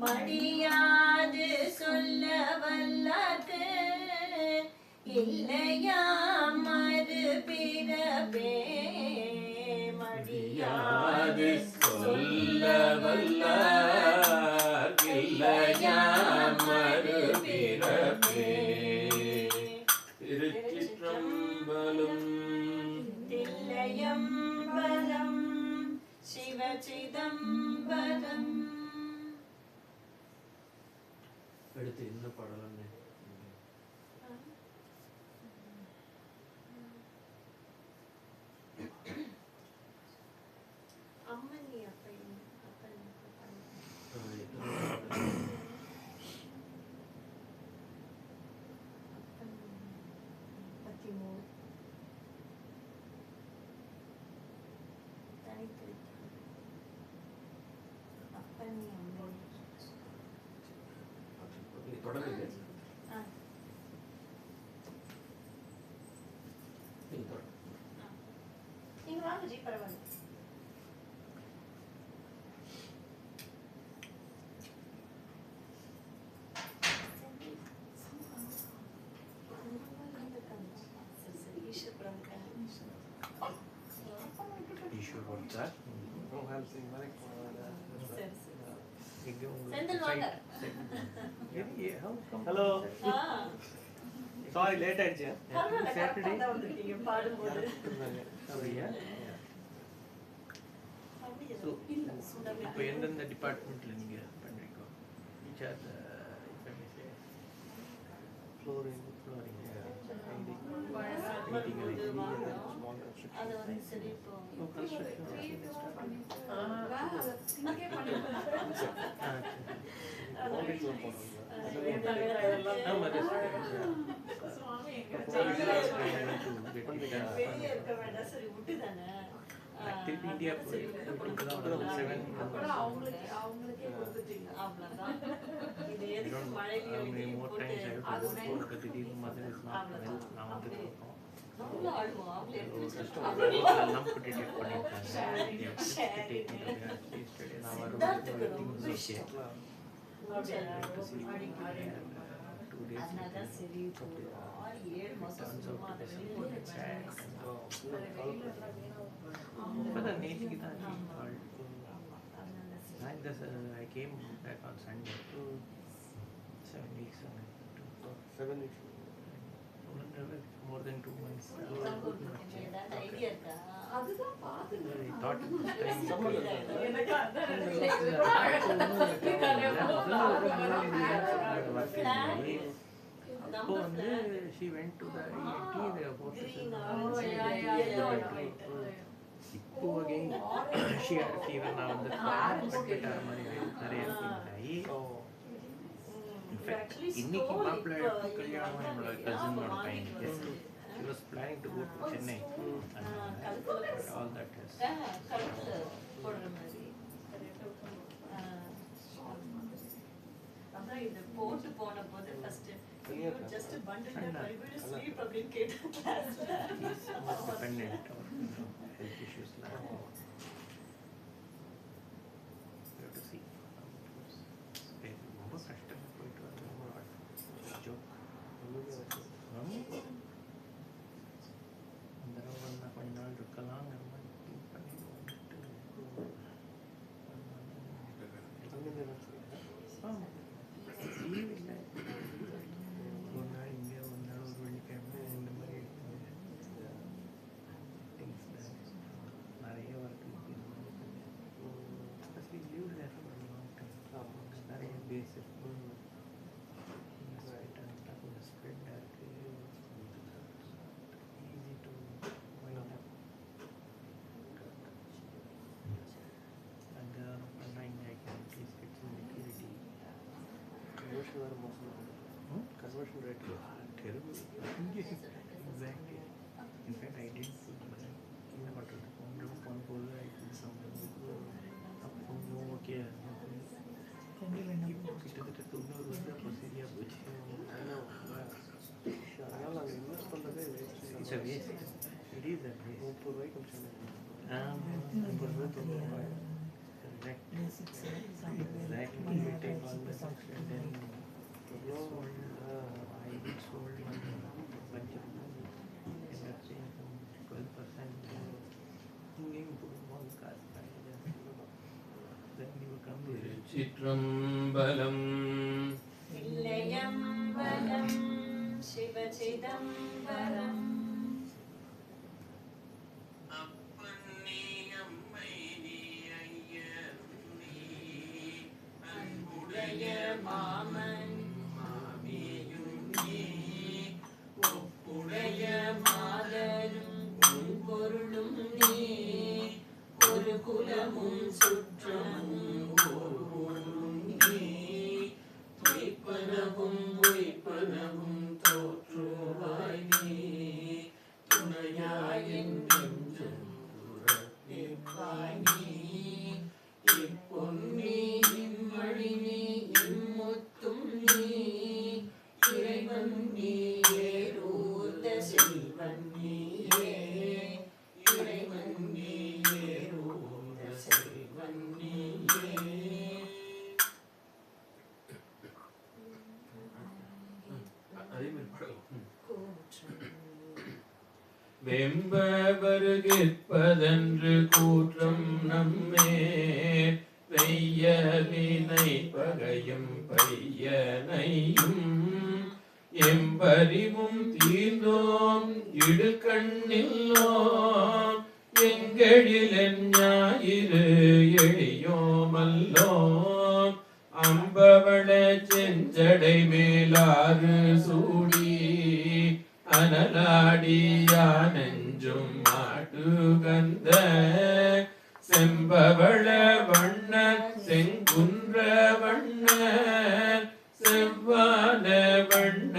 மடியாது சொல்ல வல்லார்க்கு இல்லையா மறு பிறப்பே மடியாது சொல்ல வல்லார் இல்லையா மறு பிறப்பே. திருச்சிற்றம்பலம். தில்லையம்பலம் சிவசிதம்பரம். அடுத்து என்ன பாடலாம்? Timur. Tanitai. Appani Ammani. தொடங்குது Ah. நீங்க தொடங்க. நீங்க வாங்க ஜி பரவாயில்ல. சரி ஈஸ்வரன் issue about that. சரி சரி செந்தில் வாங்க. Hello. ஆ Sorry, late ஆயிடுச்சு. பரவாயில்ல Saturday. கரெக்டா தான் வந்திருக்கீங்க பாடும்போது அப்படியா? So, இல்ல சுடவே இப்போ எந்தெந்த டிபார்ட்மெண்ட்ல நீங்க பண்றீங்க? Which are the, if I may say, flooring, painting, அது வந்து சரி இப்போ construction. வெளியே இருக்க வேண்டாம் சரி விட்டு தானே திருப்பி இந்தியா போய் அவங்களுக்கே கொடுத்துட்டீங்க அவ்வளவுதான் இது எதுக்கு மழையில more times I have to go for the deal mother is not well. நான் வந்து அவ்வளோ ஆடுவோம் அவங்களே எடுத்து வச்சிருக்கோம் எல்லாம் போட்டுட்டு பண்ணிட்டாங்க. நான் சித்தார்த்துக்கு ரொம்ப வரும்போது விஷயம் அதனாலதான் சரி ஒரு 6-7 மாசம் சும்மா அதை வெளியே போட்டு இப்பதான் நேற்றுக்கு தான் I came back on Sunday. 7 weeks. 7 weeks. More than 2 months. ஏதாவது ஐடியா இருக்கா அதுதான் பாத்துங்க. I thought this time எனக்கு அப்போ வந்து she went to the IIT, the Green, yellow and white. இப்போ again she had a fever. நான் வந்து admit ஆகிற மாதிரி நிறைய ஆகி இன்ஃபேக்ட் இன்னைக்கு மாப்பிள்ளை கல்யாணம் என்னோட கசினோட பையனுக்கு she was planning to go to Chennai. All that is கழுத்துல போடுற மாதிரி அதான் இது போட்டு போன போது ஃபர்ஸ்ட் ஜஸ்ட் பண்டில் ஸ்லீப் அப்படின்னு கேட்டேன் கிளாஸ்ல dependent on health issues like we have to see ரொம்ப கஷ்டம் போயிட்டு வரணும் ஜோக் அந்த தடவை வந்தால் கொஞ்ச நாள் இருக்கலாங்கிற மாதிரி திங்க் பண்ணி லீவ் இல்லை ஒரு நாள் இங்கே ஒரு நாள் ஒரு வெள்ளிக்கிழமை இந்த மாதிரி திங்ஸ் நிறைய work firstly leave there for long time நிறைய பேசிக் கொஞ்சம் ஸ்ப்ரெட்டாக இருக்குது ஈஸி டு வைண்ட் அப் அங்கே பண்ணாங்க I can please get some liquidity Conversion வேறு மோசம். Conversion rate. terrible. Exactly. In fact, I didn't put money in the water. One pole, I put something. No, okay. கிட்டத்தட்ட 90 வருஷம் சரியாக போச்சு. அதனால நாங்கள் இன்வெஸ்ட் பண்ணுறதே It's a waste. It is a waste. 30 ரூபாய்க்கு முடிச்சாங்க. 50 ரூபாய் 90 ரூபாய். Exactly. Exactly. You take all the stuff and then I did sold one bunch of money and that's paying some 12%. Moving to one car. Then you come to திருச்சிற்றம்பலம் இல்லையம்பலம் சிவசிதம்பரம் அன்புடைய மாமன் ஒப்புடைய மாதரும் உன் பொருளும் நீ ஒரு குலமும் சுற்றமும் ஒரு ஊரும் நீ பொய்ப்பனவும் பொய்ப்பனவும் தோற்றுவாய் நீ வெம்ப வருகிற்பதன்று கூற்றம் நம்மே வெய்ய வினை பகையும் பையனையும் எம்பறிவும் தீர்ந்தோம் இடுகண்ணில்லோம் எங்கெழிலென் ஞாயிறு எளியோமல்லோம் அம்பவள செஞ்சடை மேலாறு சூடி அனலாடியானெஞ்சும் மாட்டுகந்த செம்பவள வண்ண செங்குன்ற வண்ண செவ்வான வண்ண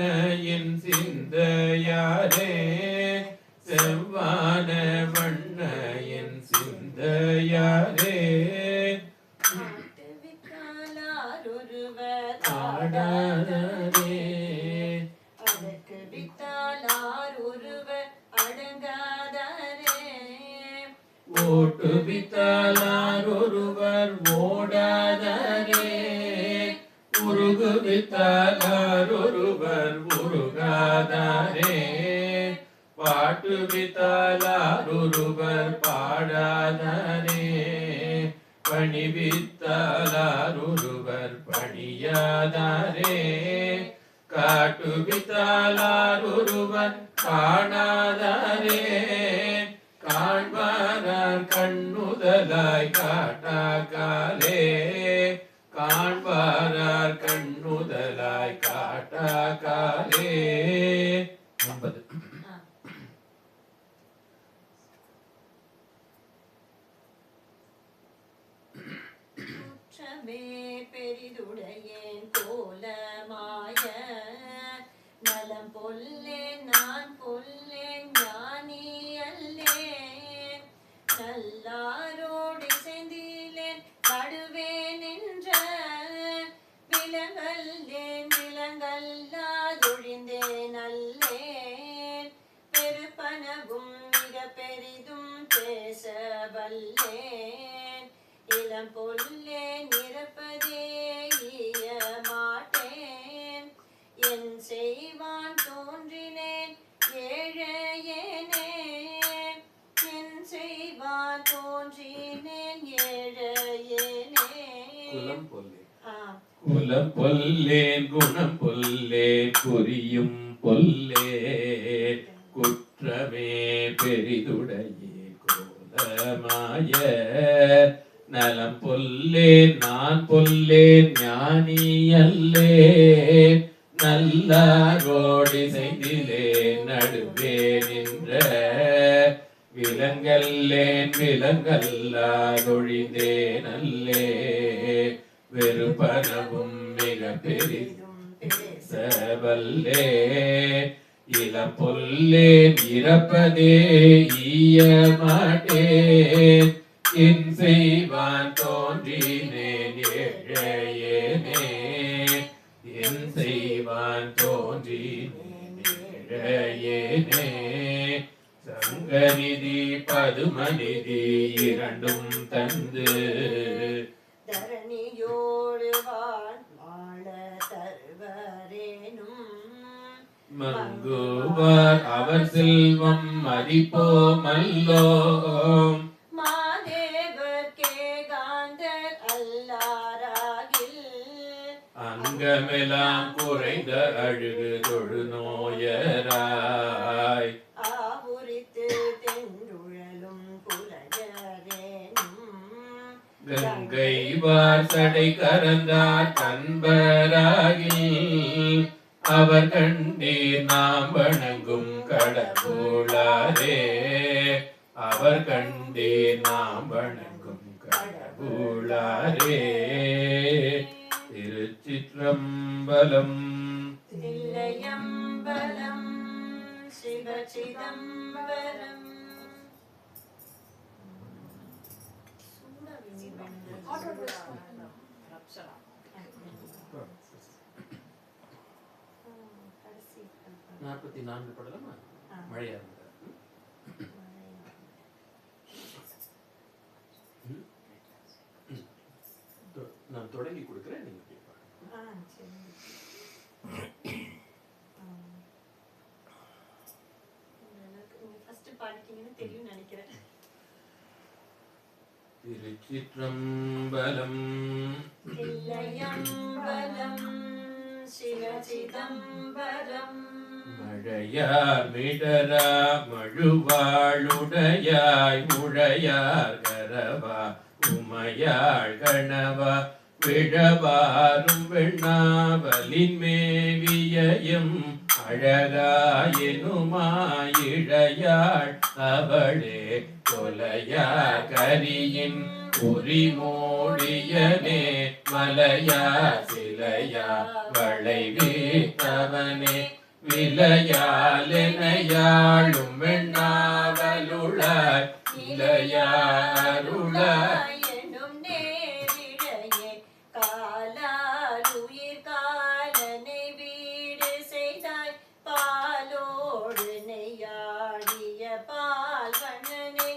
என் சிந்தையாரே செவ்வான வண்ண என் சிந்தையாரே ஆடாதே அதற்கு வித்தாலார் ஒருவர் அடங்காதரே ஓட்டு வித்தாலார் ஒருவர் ஓடாதரே உருகு வித்தாலார் ஒருவர் உருகாதாரே பாட்டு வித்தாலார் ஒருவர் பாடாதாரே பணிவித்தாலார் ஒருவர் பணியாதாரே காட்டுவித்தாலார் ஒருவர் காணாதாரே காண்பாரார் கண்ணுதலாய் காட்டாக்காலே காண்பாரார் கண்ணுதலாய் காட்டாக்காலே 9 குற்றமே பெரிதுடையேன் கோலமாய நலம் பொல்லேன் நான் பொல்லேன் ஞானி அல்லேன் நல்லாரோடு செந்திலேன் நடுவே நின்ற விலங்கல்லேன் விலங்கல்லாதொழிந்தேன் அல்லேன் பெருப்பனவும் மிக பெரிதும் பேச வல்லேன் இளம் பொல்லேன் இறப்பதே ஈய மாட்டேன் என் செய்வான் தோன்றினேன் ஏழையேனே என் செய்வான் தோன்றினேன் ஏழையேனே குலம் பொல்லே ஆ குலம் பொல்லேன் குணம் பொல்லேன் குறியும் பொல்லே குற்றமே பெரிதுடையே கோலமாய நலம் பொல்லேன் நான் பொல்லேன் ஞானி அல்லேன் நல்லாரோடி செய்திலே நடுவே நின்ற விலங்கல்லேன் விலங்கல்லாதொழிந்தேன் அல்லேன் வெறுப்பனவும் மிக பெரிதும் பேசவல்லே இளம் பொல்லேன் இறப்பதே ஈய மாட்டேன் என் செய்வான் தோன்றினேன் ஏழையேனே என் செய்வான் தோன்றினேன் ஏழையேனே சங்கநிதி பதுமநிதி இரண்டும் தந்து தரணியோடு வாழ தருவரேனும் மங்குவார் அவர் செல்வம் மதிப்போமல்லோம் மாதேவர் கேகாந்தர் அல்லாராகில் அங்கமெல்லாம் குறைந்த அழுகு தொழுநோயராய் ஆவுரித்து தென்றுழலும் புலஜரேனும் கங்கைவார் சடை கரந்தார் கண்பராகி அவர் கண்டீர் நாம் வணங்கும் கடவுளாரே அவர் கண்டீர் நாம் வணங்கும் கடவுளாரே திருச்சிற்றம்பலம் தில்லையம்பலம் சிவசிதம்பரம் நாற்பத்தி 44 படலமா மழையா இருந்தா நான் தொடங்கி கொடுக்குறேன் நீங்க கேட்பாங்க ஃபர்ஸ்ட் பாடிட்டீங்கன்னு தெரியும் நினைக்கிறேன். திருச்சிற்றம்பலம். தில்லையம்பலம் சிவசிதம்பரம். மழையார் மிடரா மழுவாளுடையாய் முழையார் கரவா உமையாள் கணவா விழவாரும் வெண்ணாவலின் மேவியம் அழகாயனுமாயிழையாள் அவளே கொலையா கரியின் உரிமோடியனே மலையா சிலையா வளைவீத்தவனே விலையாலெனையாளும் வெண்ணாவலுளாய் இலையாருளாய் எனும் நேரிழையே காலாலுயிர் காலனை வீடு செய்தாய் பாலோடு நெய்யாடிய பால்வண்ணனே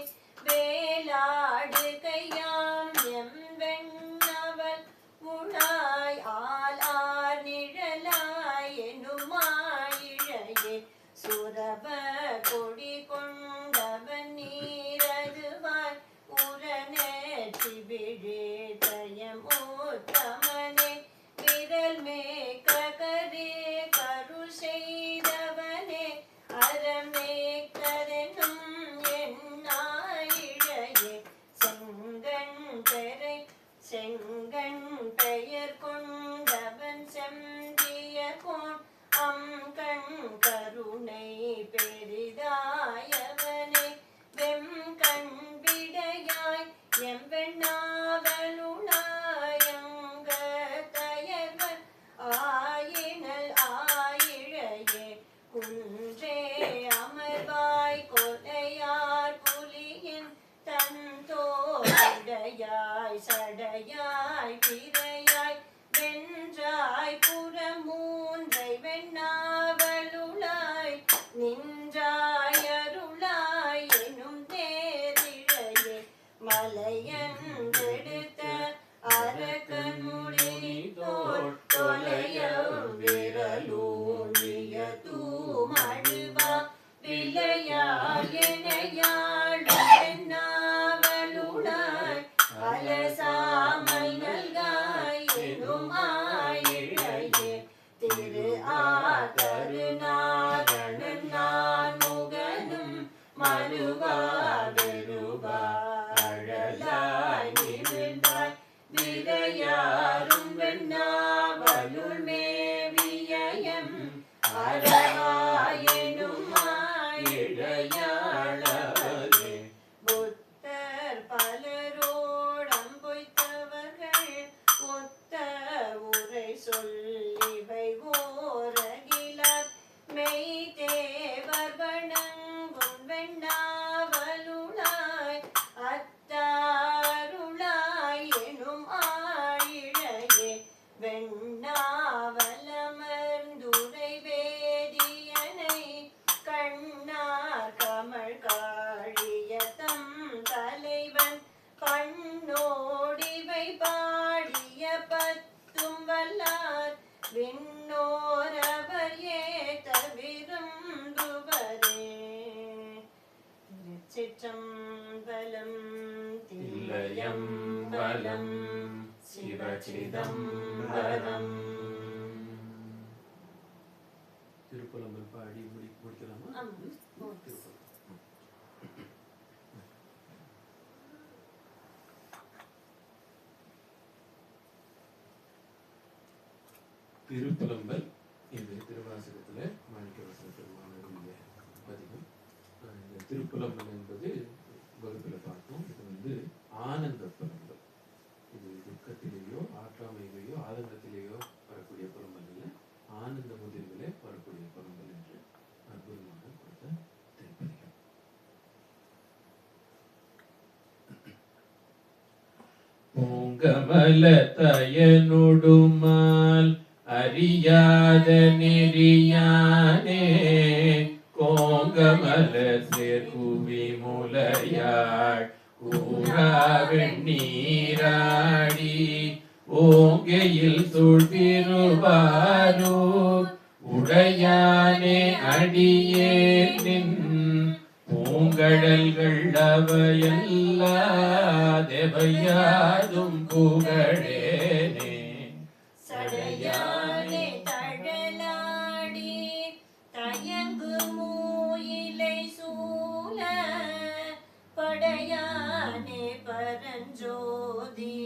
வேலாடு கையாம் எம் வெண்ணவல் உளாய் ஆளார் நிழலாய் எனுமாயிழையே சுரப கொடி கொண்டவன் நீரதுவாய் உரநேற்றி விழிதயம் ஊத்தமனே விரல் மேக்கரே கருள் செய்தவனே அறமேக்கரெனும் என்னாயிழையே செங்கண் பெயர் கொண்டவன் செம்பிய கோன் அம்கண் கருணை பெரிதாயவனே வெம்கண் விடையாய் எம்பெண்ணாவலுளாயங்க தயர்வன் ஆயினல் ஆயிழையே குன்றே அமர்வாய் கொலையார் புலியின் தந்தோடையாய் சடையாய் பிறையாய் வென்றாய் புறமூன்றை வெண்ணாவலுளாய் நின்றாய் அருளாய் எனும் தேரிழையே மலையன்றெடுத்த அரக்கன் முடி தோல் தொலைய விரலூழிய தூமழுவா விளையாயனையாள் வெண்ணாவலுளாய் அலசாமல் நல்காய் எனும் ஆயிழையே திரு ஆதருநாதனும் நான் முகனும் மறுவா வெறுவா அழலாய் நிமிழ்ந்தாய் விரையாரும் வெண்ணாவலுள் மேவியம் அழகாயனும் ஆயிழையாளவரே புத்தர் பலரோடம் பொய்த்தவர்கள் ஒத்த உரை சொல்லிவை ஓரகிலார் மெய் தேவர் வணங்கும் வெண்ணாவலுளாய் அத்தாருளாய் எனும் ஆயிழையே வெண்ணாவலமர்ந்துரை வேதியனை கண்ணார் கமழ் காழிய தம் தலைவன் பண்ணோடிவை பாடிய பத்தும் வல்லார் விண்ணோரவர் ஏத்த விரும்புவரே. திருச்சிற்றம்பலம். தில்லையம்பலம் சிவசிதம்பரம். திருப்புலம்பல் பாடி முடிக்கலாமா? திருப்புலம். திருப்புலம்பல் இது திருவாசகத்துல மாணிக்கவாசக பெருமானுடைய பதிகம். இந்த திருப்புலம்பல் என்பது வகுப்புல பார்த்தோம். இது ஆனந்த புலம்பல். இது துக்கத்திலேயோ ஆற்றாமையிலேயோ ஆனந்தத்திலேயோ வரக்கூடிய புலம்பல் இல்லை, ஆனந்த முதிர்விலே வரக்கூடிய புலம்பல் என்று அற்புதமாக கொடுத்த திருப்பதிகம். பூங்கமல தயனொடுமால் அறியாத நெறியானே கோங்கமல சேர்குவி முலையாள் கூறா வெண்ணீராடி ஓங்கையில் சூழ்திருவாரூர் உடையானே அடியே நின் பூங்கடல்கள் அவையல்லாதெவையாதும் புகழேனே சடையானே தழலாடி தயங்கு மூயிலை சூழ படையானே பரஞ்சோதி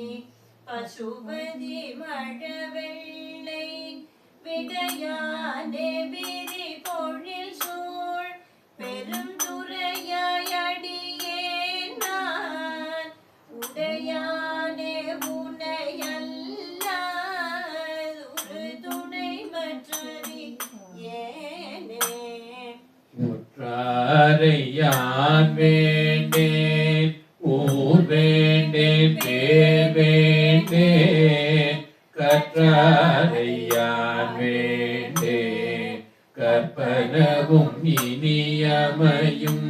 பசுபதி மழவெள்ளை விடையானே விரி பொழில் சூழ் பெரும் துறையாயடியே நான் உடையானே உனையல்ல ஒரு துணை மற்றறி ஏனே முற்றாரை யான் வேண்டேன் ஊர் வேண்டேன் பேர் வேண்டேன் கற்றாரை யான் வேண்டேன் கற்பனவும் இனியமையும்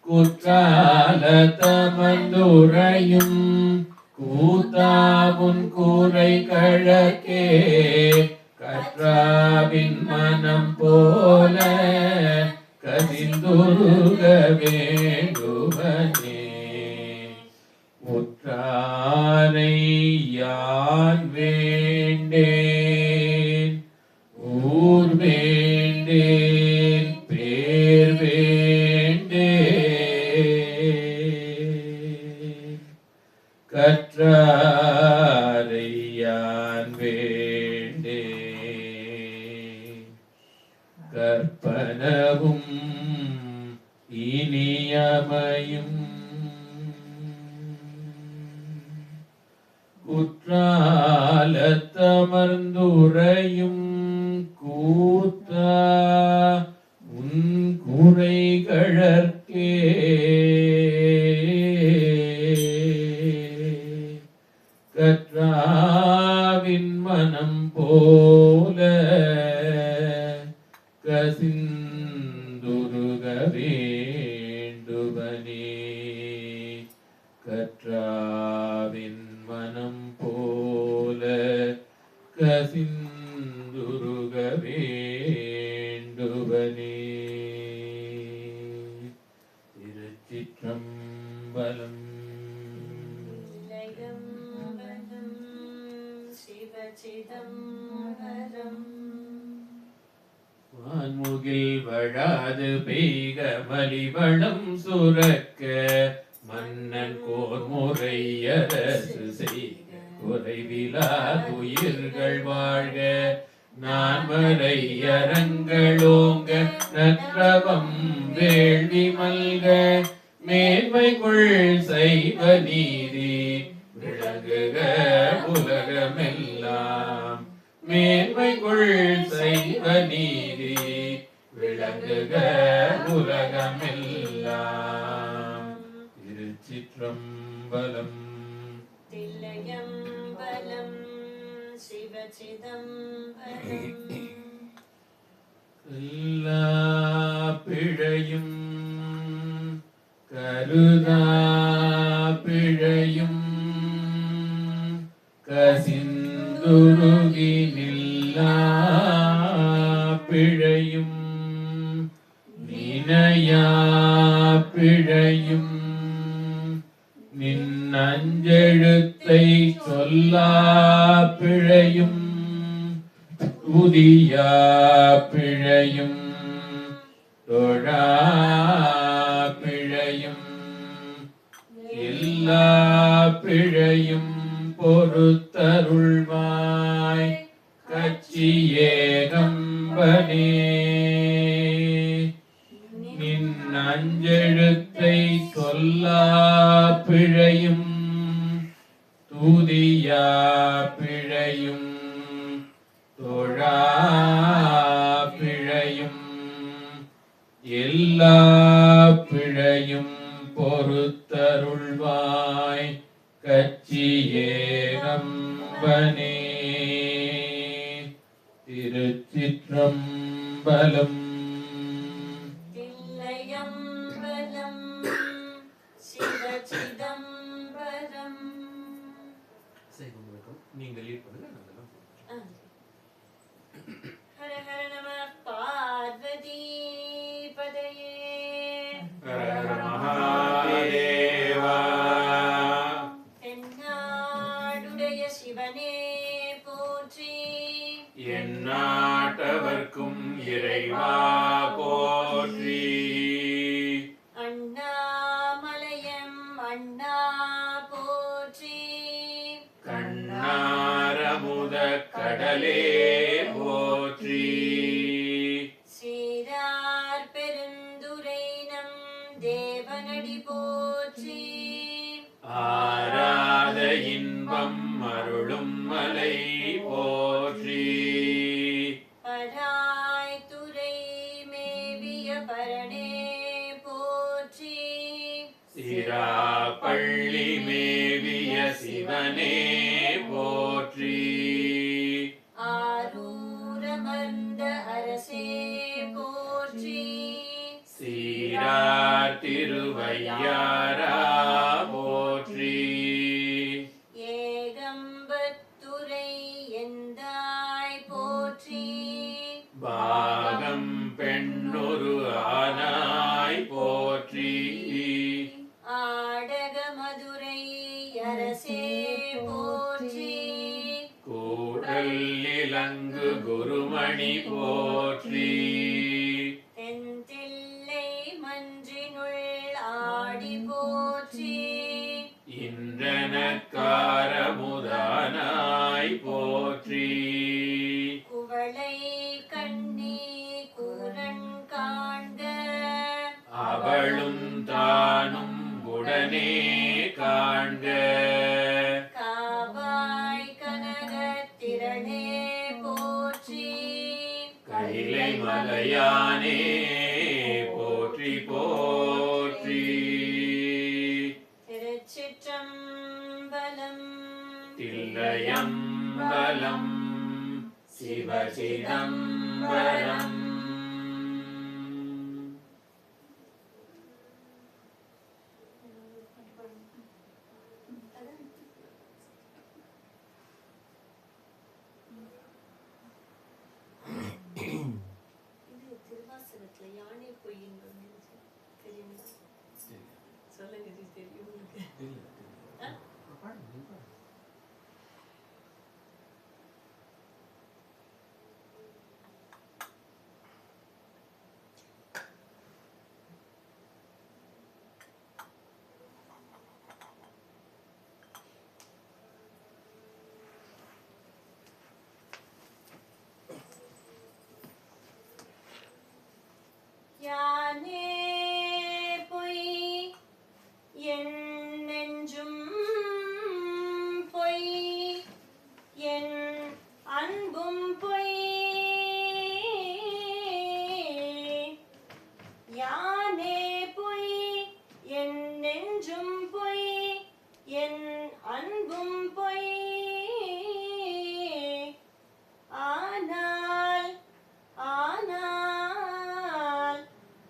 குற்றால தமந்துரையும் கூத்தாவுன் கூரை கழக்கே கற்றாவின் மனம் போல கசிந்துருக வேண்டுவனே உற்றாரை யான் வேண்டேன் ஊர் வேண்டேன் பேர் வேண்டேன் கற்றாரை யான் வேண்டேன் கற்பனவும் இனியமையும் குற்றாலத்தமர்ந்துரையும் கூத்தா உன் குறைகழற்கே கற்றாவின் மனம் போல கசிந்துருக வேண்டுவனே கற்றாவின் மனம் போல கசிந்துருக வேண்டுவனே திருச்சிற்றம்பலம் நிலையம்பலம் சிவசிதம்பரம் வான்முகில் வழாது பெய்க மலிவளம் சுரக்க மன்னன் கோர்முறை அரசு செய்க குறைவிலாதுயிர்கள் வாழ்க நான்மறை அரங்களோங்க நற்றவம் வேள்வி மல்க மேன்மைக்குள் சைவ நீதி விளங்குக உலகமெல்லாம் மேன்மைக்குள் சைவ நீதி விளங்குக உலகமெல்லாம் திருச்சிற்றம்பலம் தில்லையம்பலம் சிவசிதம்பரம் எல்லா பிழையும் கருதா பிழையும் கசிந்துருகி நில்லா பிழையும் நினையா பிழையும் நின் அஞ்செழுத்தை சொல்லா பிழையும் துதியா பிழையும் தொழா பிழையும் எல்லா பிழையும் பொறுத்தருள்வாய் கச்சியேகம்பனே நின் அஞ்செழுத்தை சொல்லா பிழையும் துதியா பிழையும் தொழா பிழையும் எல்லா பிழையும் பொறுத்தருள்வாய் கச்சியேகம்பனே திருச்சிற்றம்பலம் தில்லையம்பலம் சிவசிதம்பரம் நீங்க லீட் பண்ணுங்க நாங்கெல்லாம் ஹர ஹர நம பார்வதி பதையே ஹர ஆடலே போற்றி. சீரார் பெருந்துரை நம் தேவனடி போற்றி. ஆராத இன்பம் அருளும் மலை போற்றி. பராய் துறை மேவிய பரணே போற்றி. சிராப்பள்ளி மேவிய சிவனே போற்றி. ஆரூரமர்ந்த அரசே போற்றி. சீரார் திருவையாரா போற்றி. ஏகம்பத்துரை எந்தாய் போற்றி. பாகம் பெண்ணொரு ஆனாய் போற்றி. ஆடக மதுரை அரசே போற்றி. கூடல் இலங்கு குருமணி போற்றி. தென்தில்லை மன்றினுள் ஆடி போற்றி. இன்றனக்காரமுதானாய் போற்றி. குவளை கண்ணி கூரன் காண்க. அவளும் தானும் உடனே காண்க. காவாய் கனகத்திரளே போற்றி. கைலை மலையானே போற்றி போற்றி. திருச்சிற்றம்பலம். தில்லையம்பலம் சிவசிதம்பரம். இது திருவாசகத்துல யானை பொய்ன்னு வந்துச்சு. தெரியுங்களா? சொல்லுங்க ஜி, தெரியும் உங்களுக்கு? ஆ? யானே பொய் என் நெஞ்சும் பொய் என் அன்பும் பொய். யானே பொய் என் நெஞ்சும் பொய் என் அன்பும் பொய். ஆனால் ஆனால்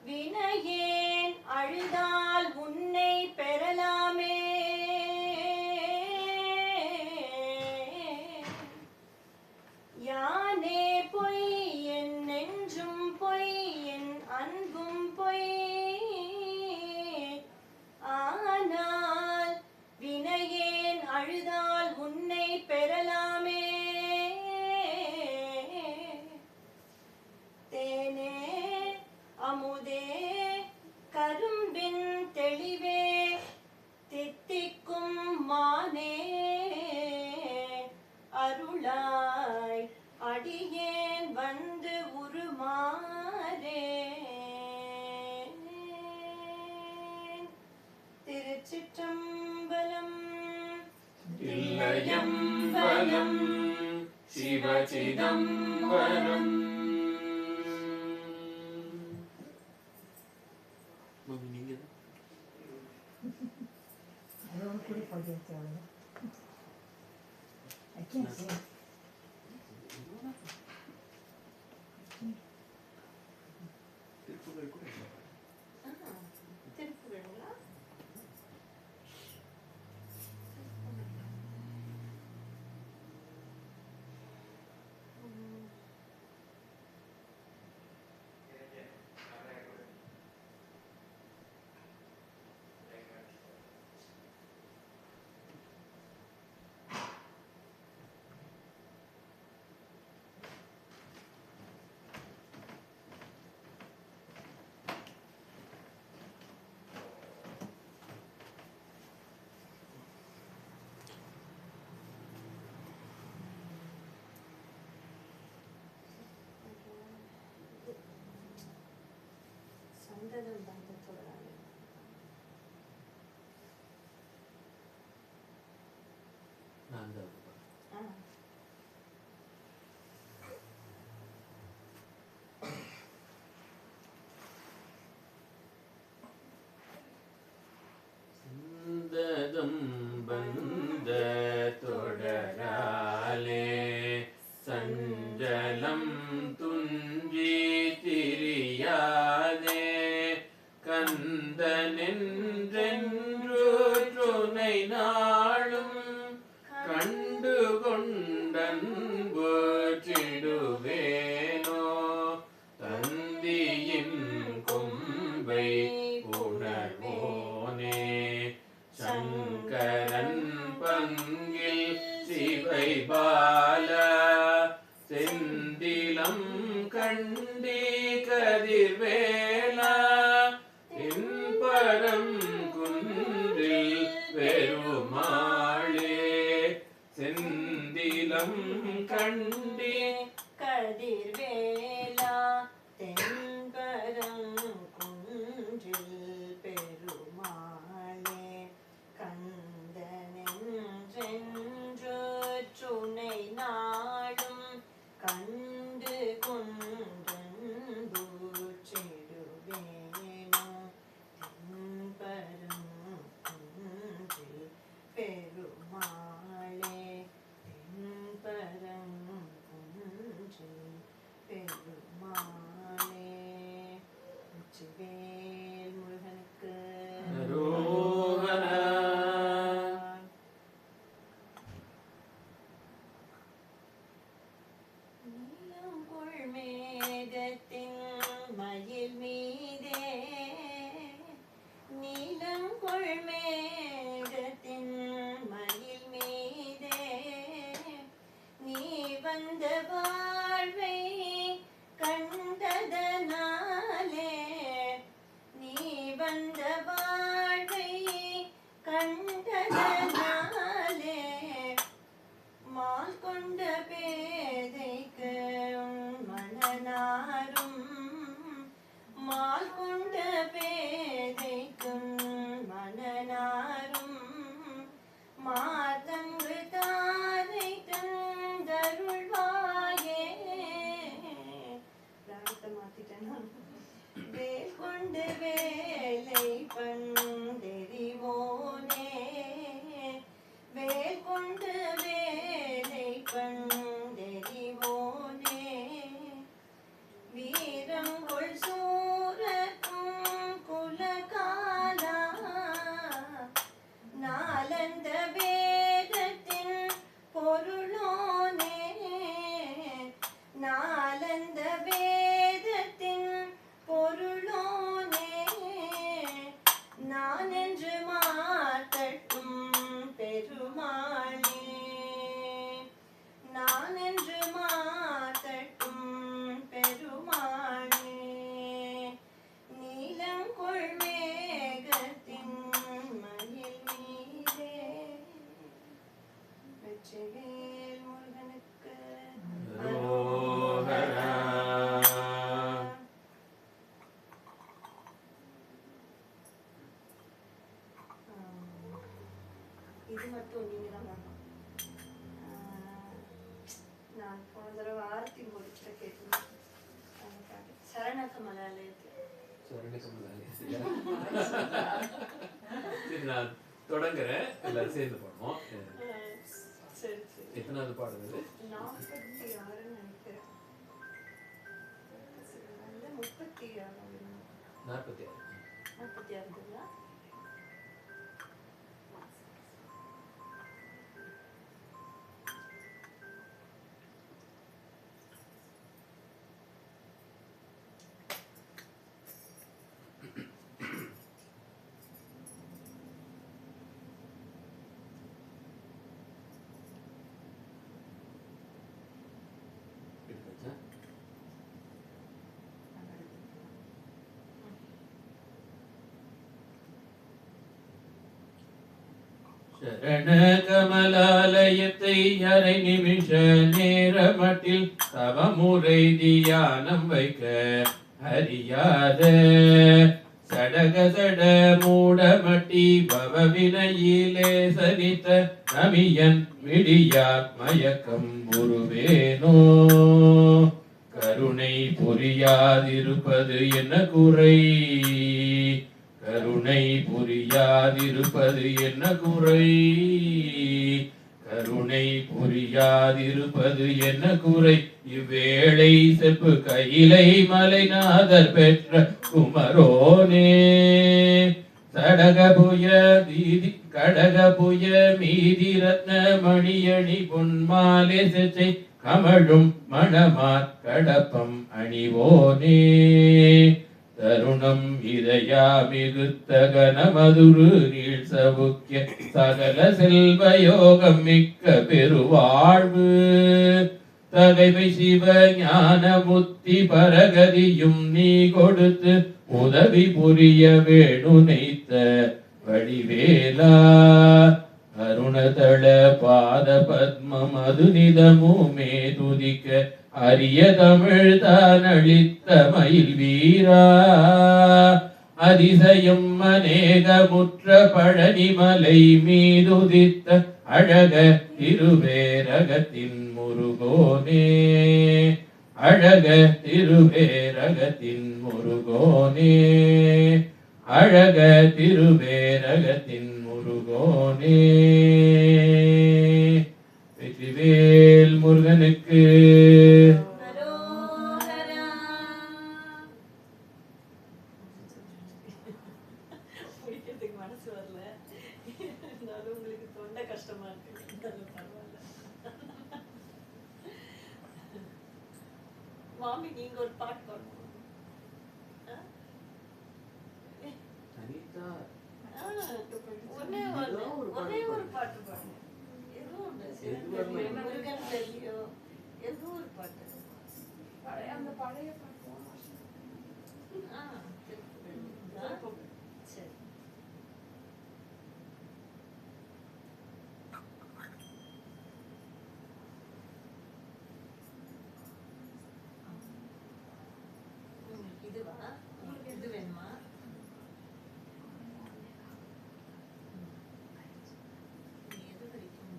வினையேன் அழுதால் உன்னை பெறலாமே. யானே பொய் என் நெஞ்சும் பொய் என் அன்பும் பொய். ஆனால் வினையேன் அழுதால் உன்னை பெறலாமே. தேனே அமுதே கரும்பின் தெளிவே தித்திக்கும் மானே அருளாய் அடியேன் வந்து உருமாறே. திருச்சிற்றம்பலம். தில்லையம்பலம் சிவசிதம்பரம். மம்மி நீங்கள் தான் அதோட கூட படிக்க அவ்வளோ. I can't see. திருப்பூர் கூட திருப்புகழ்ங்களா? கண்டதம் பந்தத்தோடாலே நான்காவது சந்ததம் பந்த தொடராலே சஞ்சலம் துஞ்சி திரியாதே கந்தனென்றென்று துணை நாளும் கண்டு கொண்டன்பு சிடுவேனோ தந்தியின் கொம்பை உணர்வோனே சங்கரன் பங்கில் சிவை பால செந்திலம் கண்டி கதிர்வேலா தென்பரம் குன்றில் பெருமாளே செந்திலம் கண்டி கதிர்வேலா தென்பரம் குன்றில் பெருமாளே கந்தனென்றென்று துணை நாளும் கண்டு கொண்டன்பு சிடுவேனோ தென்பரம் குன்றில் பெருமாளே தென்பரம் குன்றில் பெருமாளே வெற்றிவேல் முருகனுக்கு அரோகரா. நீலம் கொள்மேகத்தின் மயில் மீதே நீலம் கொள்மேகத்தின் மயில் மீதே நீ வந்த வாழ்வை கண்டதனாலே நீ வந்த வாழ்வை கண்டதனாலே மால் கொண்ட பேதைக்கு மனநாரும் மால் கொண்ட பேதைக்கும் மனநாரும் மாதங்கு தாரை தந்தருள்வாயே பிராணத்தை மாத்திட்டேன் வேல் கொண்டு வேலை பந்தெறிவோனே வேல் கொண்டு வேலை பந்தெறிவோனே வீரங்கொள் சூரக்கும் குலகாலா நாலந்த வேதத்தின் பொருளோனே நாலந்த வேதத்தின் பொருளோனே நான் என்று மாற்றட்டும் பெருமாளே நான் என்று மாற்றட்டும் பெருமாளே நீலங்கொள் மேகத்தின் மயில் மீதே வெற்றிவேல் முருகனுக்கு அரோகரா. இது மட்டும் நீங்க தான் பண்ணணும். நான் போன தடவை ஆர்த்தி முடிச்சுட்ட கேட்கணும் சரணக்க மலையாளத்து சரணகமலாலே. சரி, நான் தொடங்குறேன், எல்லாரும் சேர்ந்து பண்ணுவோம். சரி சரி எத்தனாவது பாடல் இது? 46 நினைக்கிறேன். 36 46. 46 எடுத்தாச்சா? சரண கமலாலயத்தை அரை நிமிஷ நேரமட்டில் தவமுறை தியானம் வைக்க அறியாத சடக சட மூடமட்டி பவவினையிலே சனித்த நமியன் விடியார் மயக்கம் உருவேனோ கருணை புரியாதிருப்பது என்ன குறை கருணை புரியாதிருப்பது என்ன குறை கருணை புரியாதிருப்பது என்ன குறை இவ்வேளை செப்பு கையிலை மலைநாதர் பெற்ற குமரோனே சடகபுய தீதி கடகபுய மீதி ரத்ன மணியணி பொன்மாலே செச்சை கமழும் மணமார் கடப்பம் அணிவோனே தருணம் இதயா மிகுத்த கனமதுரு நீள் சவுக்கிய சகல செல்வ யோகம் மிக்க பெருவாழ்வு தகைமை சிவ ஞான முத்தி பரகதியும் நீ கொடுத்து உதவி புரிய வேணுனைத்த வடிவேலா அருணதள பாத பத்மம் அது நிதமுமே துதிக்க அரிய தமிழ் தான் அளித்த மயில் வீரா அதிசயம் அநேகமுற்ற பழனிமலை மீதுதித்த அழக திருவேரகத்தின் முருகோனே அழக திருவேரகத்தின் முருகோனே அழக திருவேரகத்தின் முருகோனே வெற்றிவேல் முருகனுக்கு பிடிக்கிறதுக்கு மனசு வரல இருந்தாலும் உங்களுக்கு தொண்டை கஷ்டமா இருக்கு இருந்தாலும் பரவாயில்ல மாமி நீங்க ஒரு பாட்டு பாடணும் அனிதா ஒரே ஒரு பாட்டு பாடுங்க ஏதோ ஒன்று முருகன் தெரியோ ஏதோ ஒரு பாட்டு அந்த பழைய பாட்டு சரி இதுவா இது வேணுமா எது வரைக்கும்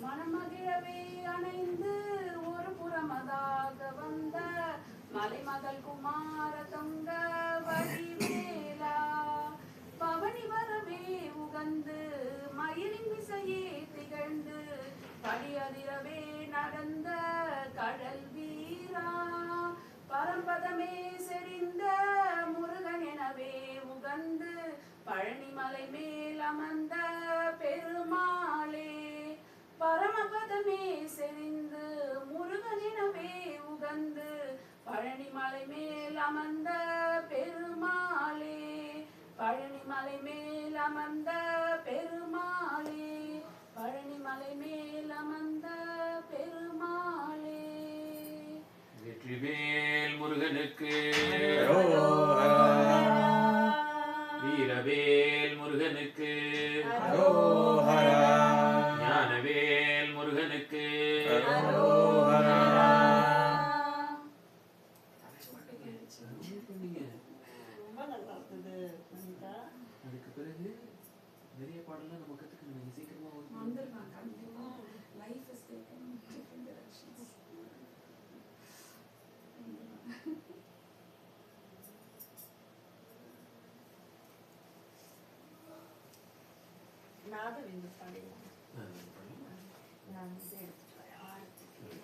மனமகிழவே அணைந்து ஒரு புறமதாக வந்த மலைமகள் குமார தொங்க வடிவேலா பவனி வரவே உகந்து மயிலின் விசையே திகழ்ந்து படியதிரவே நடந்த கடல் வீரா பரம்பதமே செறிந்த முருகன் எனவே உகந்து பழனிமலை மேல் அமர்ந்த பெருமாளே பரமபதமே செறிந்து முருகன் எனவே உகந்து பழனிமலை மேல் அமர்ந்த பெருமாளே பழனிமலை மேல் அமர்ந்த பெருமாளே பழனிமலை மேல் வெற்றிவேல் முருகனுக்கு அரோகரா. வீரவேல் முருகனுக்கு அரோகரா. ஞானவேல் முருகனுக்கு அரோகரா. ரொம்ப நல்லா இருந்தது வனிதா. அதுக்கு பிறகு நிறைய பாடலாம் நம்ம கத்துக்கணும் சீக்கிரமா Life is taken in different directions. நாதவிந்து பாடிடலாம். நான் இது எடுத்துட்டு வரேன். ஆரத்துக்கு இது.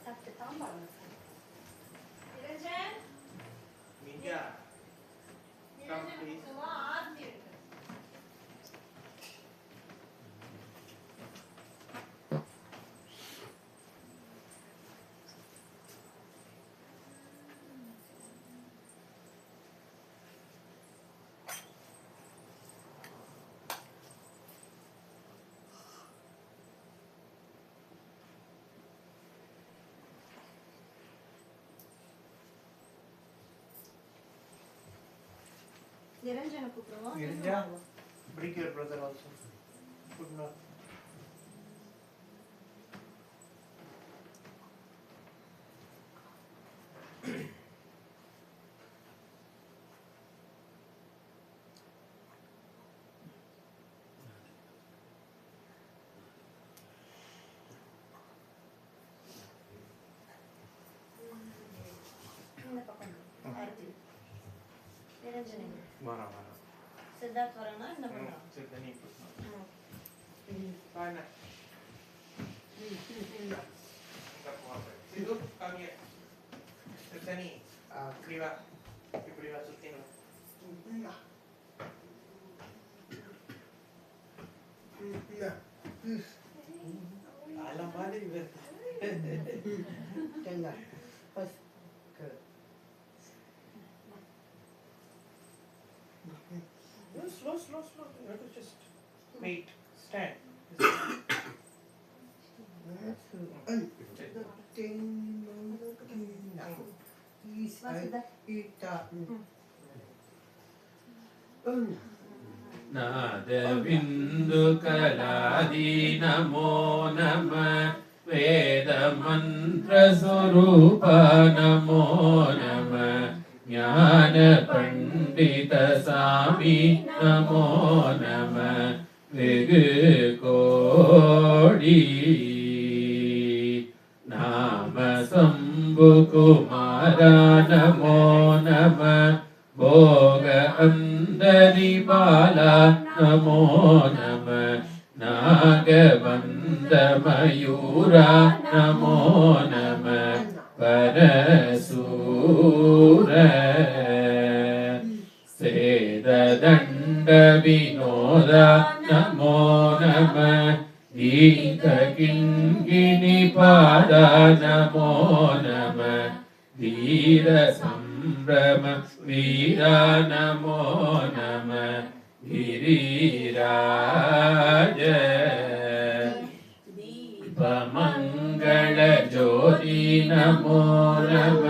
தட்டு தாம்பாளம். நிரஞ்சன் நிரஞ்சன் சும்மா ஆர்த்தி இருக்கு. நிரஞ்சனை கூப்பிடுவோம். Niranja, bring your brother also. Good night. இந்த பக்கம் ஆர்த்தி. நிரஞ்சனை Vara, vara. சித்தார்த் வரனா என்ன பண்ணலாம்? Sit then you put now. Bye now. Sidhu, come here. Sit then you. Kriva. Kriva, Sutino. Alam bali ver. Changa. First. Good. No, slow, slow, slow. You have to just wait. Stand. That's good. The thing. Is வா சித்தார்த். நாதவிந்து கலாதி நமோ நம வேத மந்திர ஸ்வரூப நமோ நம ஞான பண்டித சாமி நமோ நம வெகு கோடி நாம சம்பு குமார நமோ நம போக அந்தரி பாலா நமோ நம நாகபந்த மயூரா நமோ நம பரசூர நம வீர சம்பிரம வீரா நமோ நம கிரிராஜ தீபமங்கள ஜோதி நமோ நம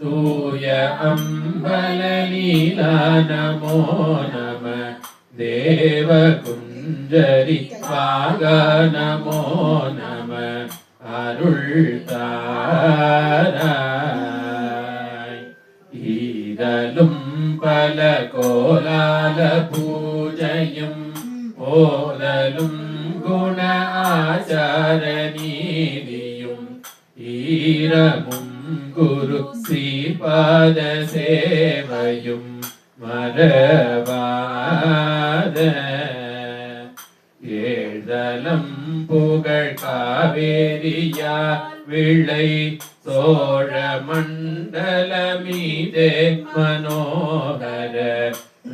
தூய அம்பலலீலா நமோ நம தேவகுஞ்சரி பாக நமோ நம அருள் தாராய் ஈதலும் பல கோலால பூஜையும் ஓதலும் குண ஆச்சார நீதியும் ஈரமும் குரு ஸ்ரீபாத சேவையும் மரபாத ஏழ்தலம் புகழ் காவேரியா விளை சோழ மண்டலமீதே மனோகர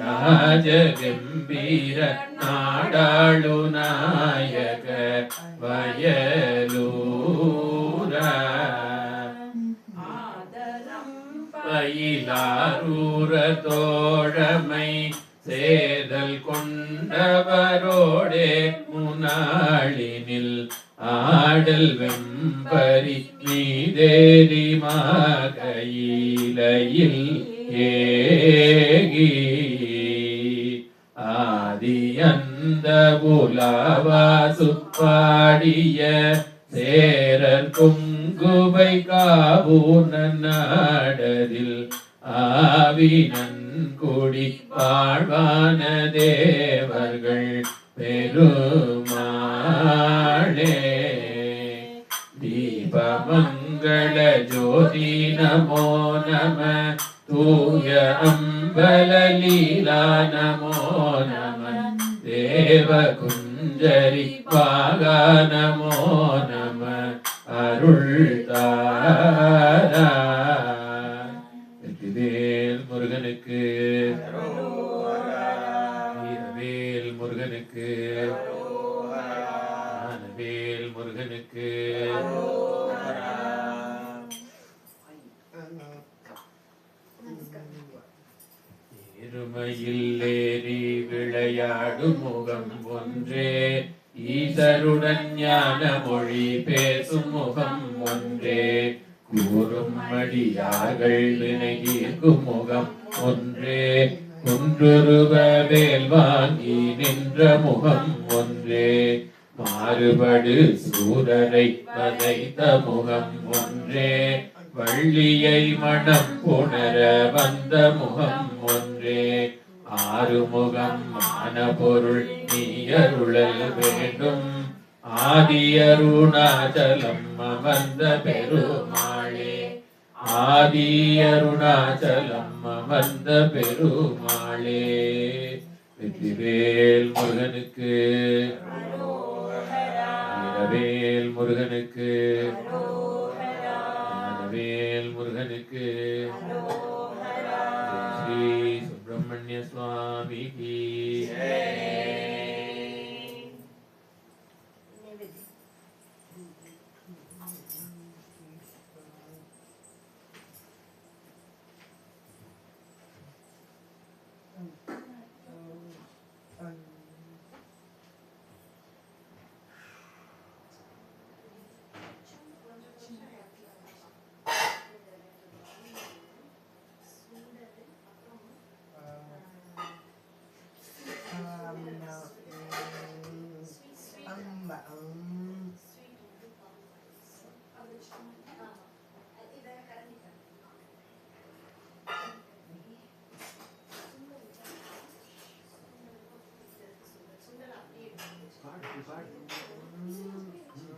ராஜகம்பீர நாடாளு நாயக வயலூரா பயிலாரூர தோழமை சேதல் கொண்டவரோடே முனாளினில் ஆடல் வெம்பரி மீதேறி மாகையிலையில் ஏகி ஆதி அந்த உலாவாசு பாடிய சேரர் குங்குவை காவூர் நாடதில் ஆவினன் குடி வாழ்வான தேவர்கள் பெருமாளே தீபமங்கள ஜோதி நமோ நம தூய அம்பலலீலா நமோ நம தேவகுஞ்சரி பாகா நமோ நம அருள் தாராய் வெற்றிவேல் முருகனுக்கு வீரவேல் முருகனுக்கு ஞானவேல் முருகனுக்கு இருமையில் ஏறி விளையாடும் முகம் ஒன்றே ஈசருடன் ஞான மொழி பேசும் முகம் ஒன்றே கூறும் அடியார்கள் வினைகீர்க்கும் முகம் ஒன்றே குன்றுருவ வேல் வாங்கி நின்ற முகம் ஒன்றே மாறுபடு சூரரை வதைத்த முகம் ஒன்றே வள்ளியை மனம் புணர வந்த முகம் ஒன்றே ஆறுமுகம் மான பொருள் நீயருளல் வேண்டும் ஆதி அருணாச்சலம் அமர்ந்த பெருமாளே ஆதி அருணாச்சலம் அமர்ந்த பெருமாளே வெற்றிவேல் முருகனுக்கு வீரவேல் முருகனுக்கு ஞானவேல் முருகனுக்கு ஸ்ரீ சுப்பிரமணிய சுவாமிக்கு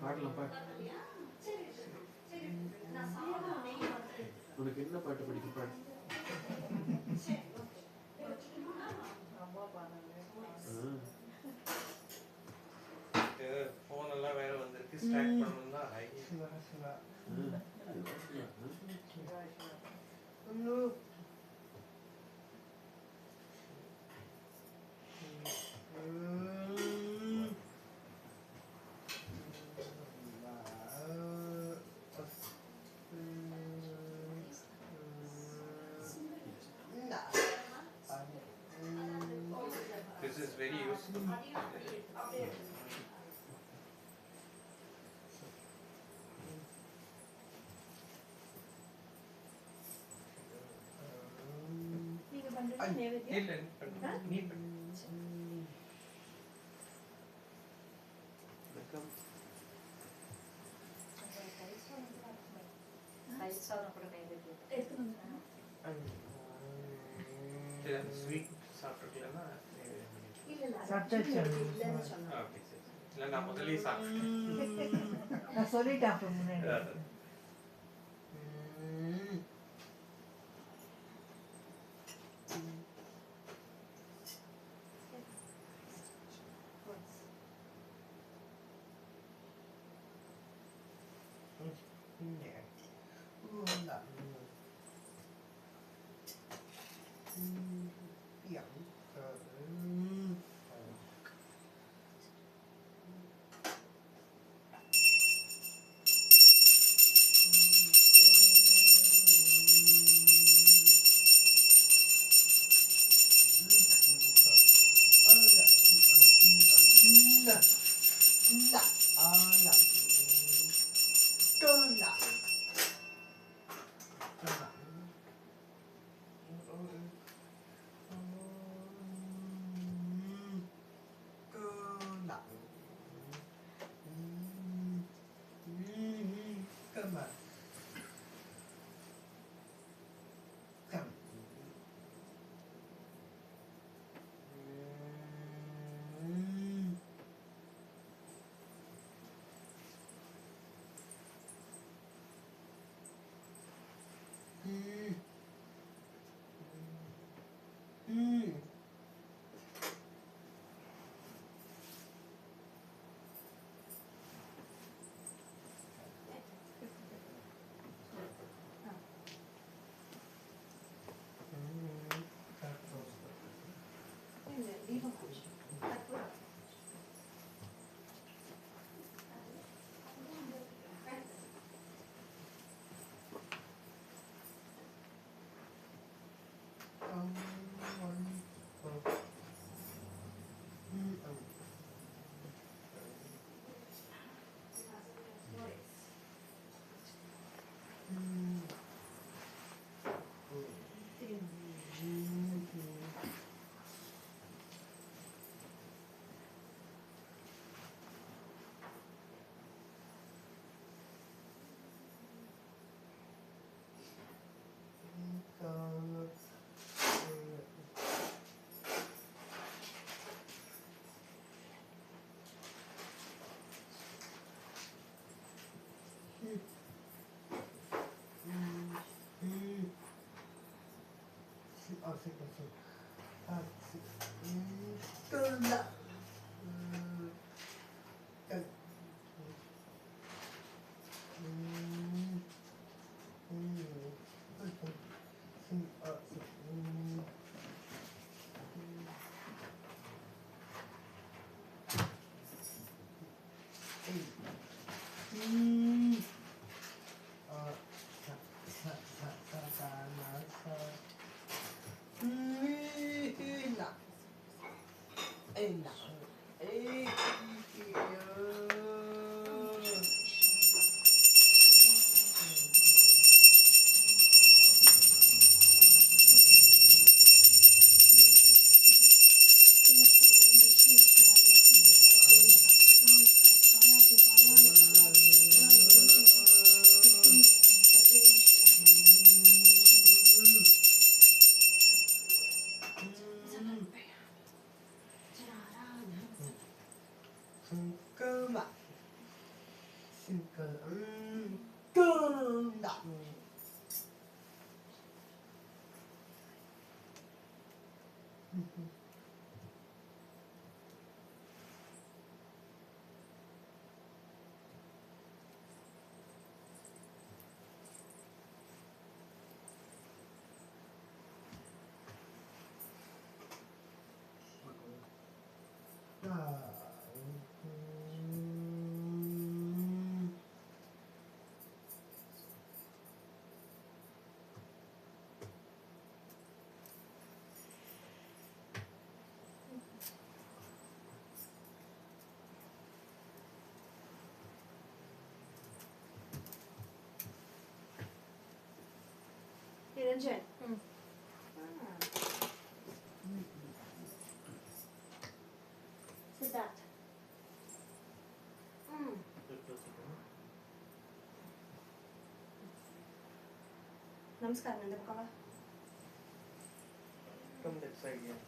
பாடலாம் பாட்டு உனக்கு என்ன பாட்டு பிடிக்கும் பாட்டு போன் எல்லாம் வேற வந்திருக்கு ஸ்டார்ட் பண்ணனும்னா ஹை வெரி யூஸ்ஃபுல். அதையும் அப்படியே எடுத்து நீங்க பண்றது நேவேத்தியம் இல்ல நீ பண்ணு. தயிர் சாதம் கூட நைவேத்தியம் எடுத்து வந்து சரி, அந்த ஸ்வீட் சாப்பிட்டுருக்கலன்னா இல்ல இல்ல சாப்பிட்டாச்சு. இல்லன்னு சொன்னாங்க. ஓகே சரி. இல்லை நான் முதல்லயே சாப்பிட்டேன். நான் சொல்லிட்டேன் அப்ப முன்னாடி. இல்ல தீபம் பூஜை கற்பூரம் Niranjan. Siddharth. நமஸ்காரம் இந்த பக்கம் வா. From that side, yeah.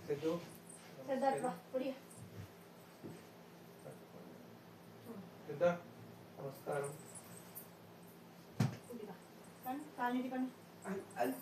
Sidhu. Siddharth வா புரிய. Siddha. Namaskaram. புடி வா. கண் கால் நீட்டி பண்ணு. Al.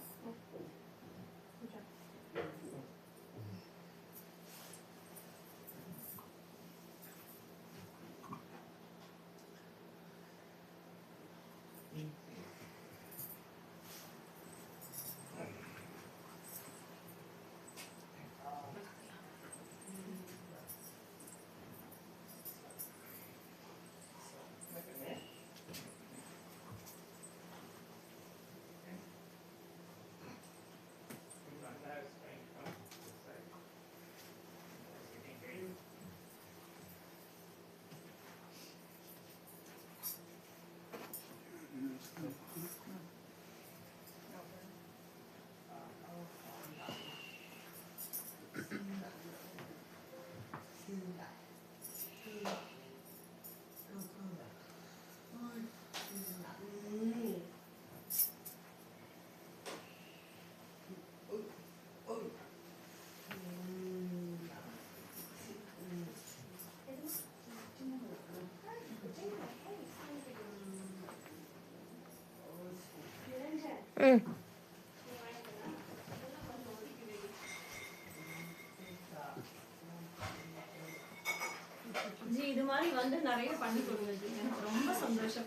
ஜி இது மாதிரி வந்து நிறைய பண்ணி கொடுங்க ஜி, எனக்கு ரொம்ப சந்தோஷம்.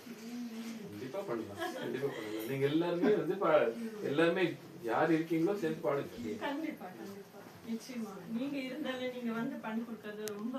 கண்டிப்பா பண்ணலாம், கண்டிப்பா பண்ணலாம். நீங்க எல்லாருமே வந்து எல்லாருமே யார் இருக்கீங்களோ சேர்ந்து பாடுங்க. கண்டிப்பா கண்டிப்பா நிச்சயமா நீங்க இருந்தாலே நீங்க வந்து பண்ணி கொடுக்கறது ரொம்ப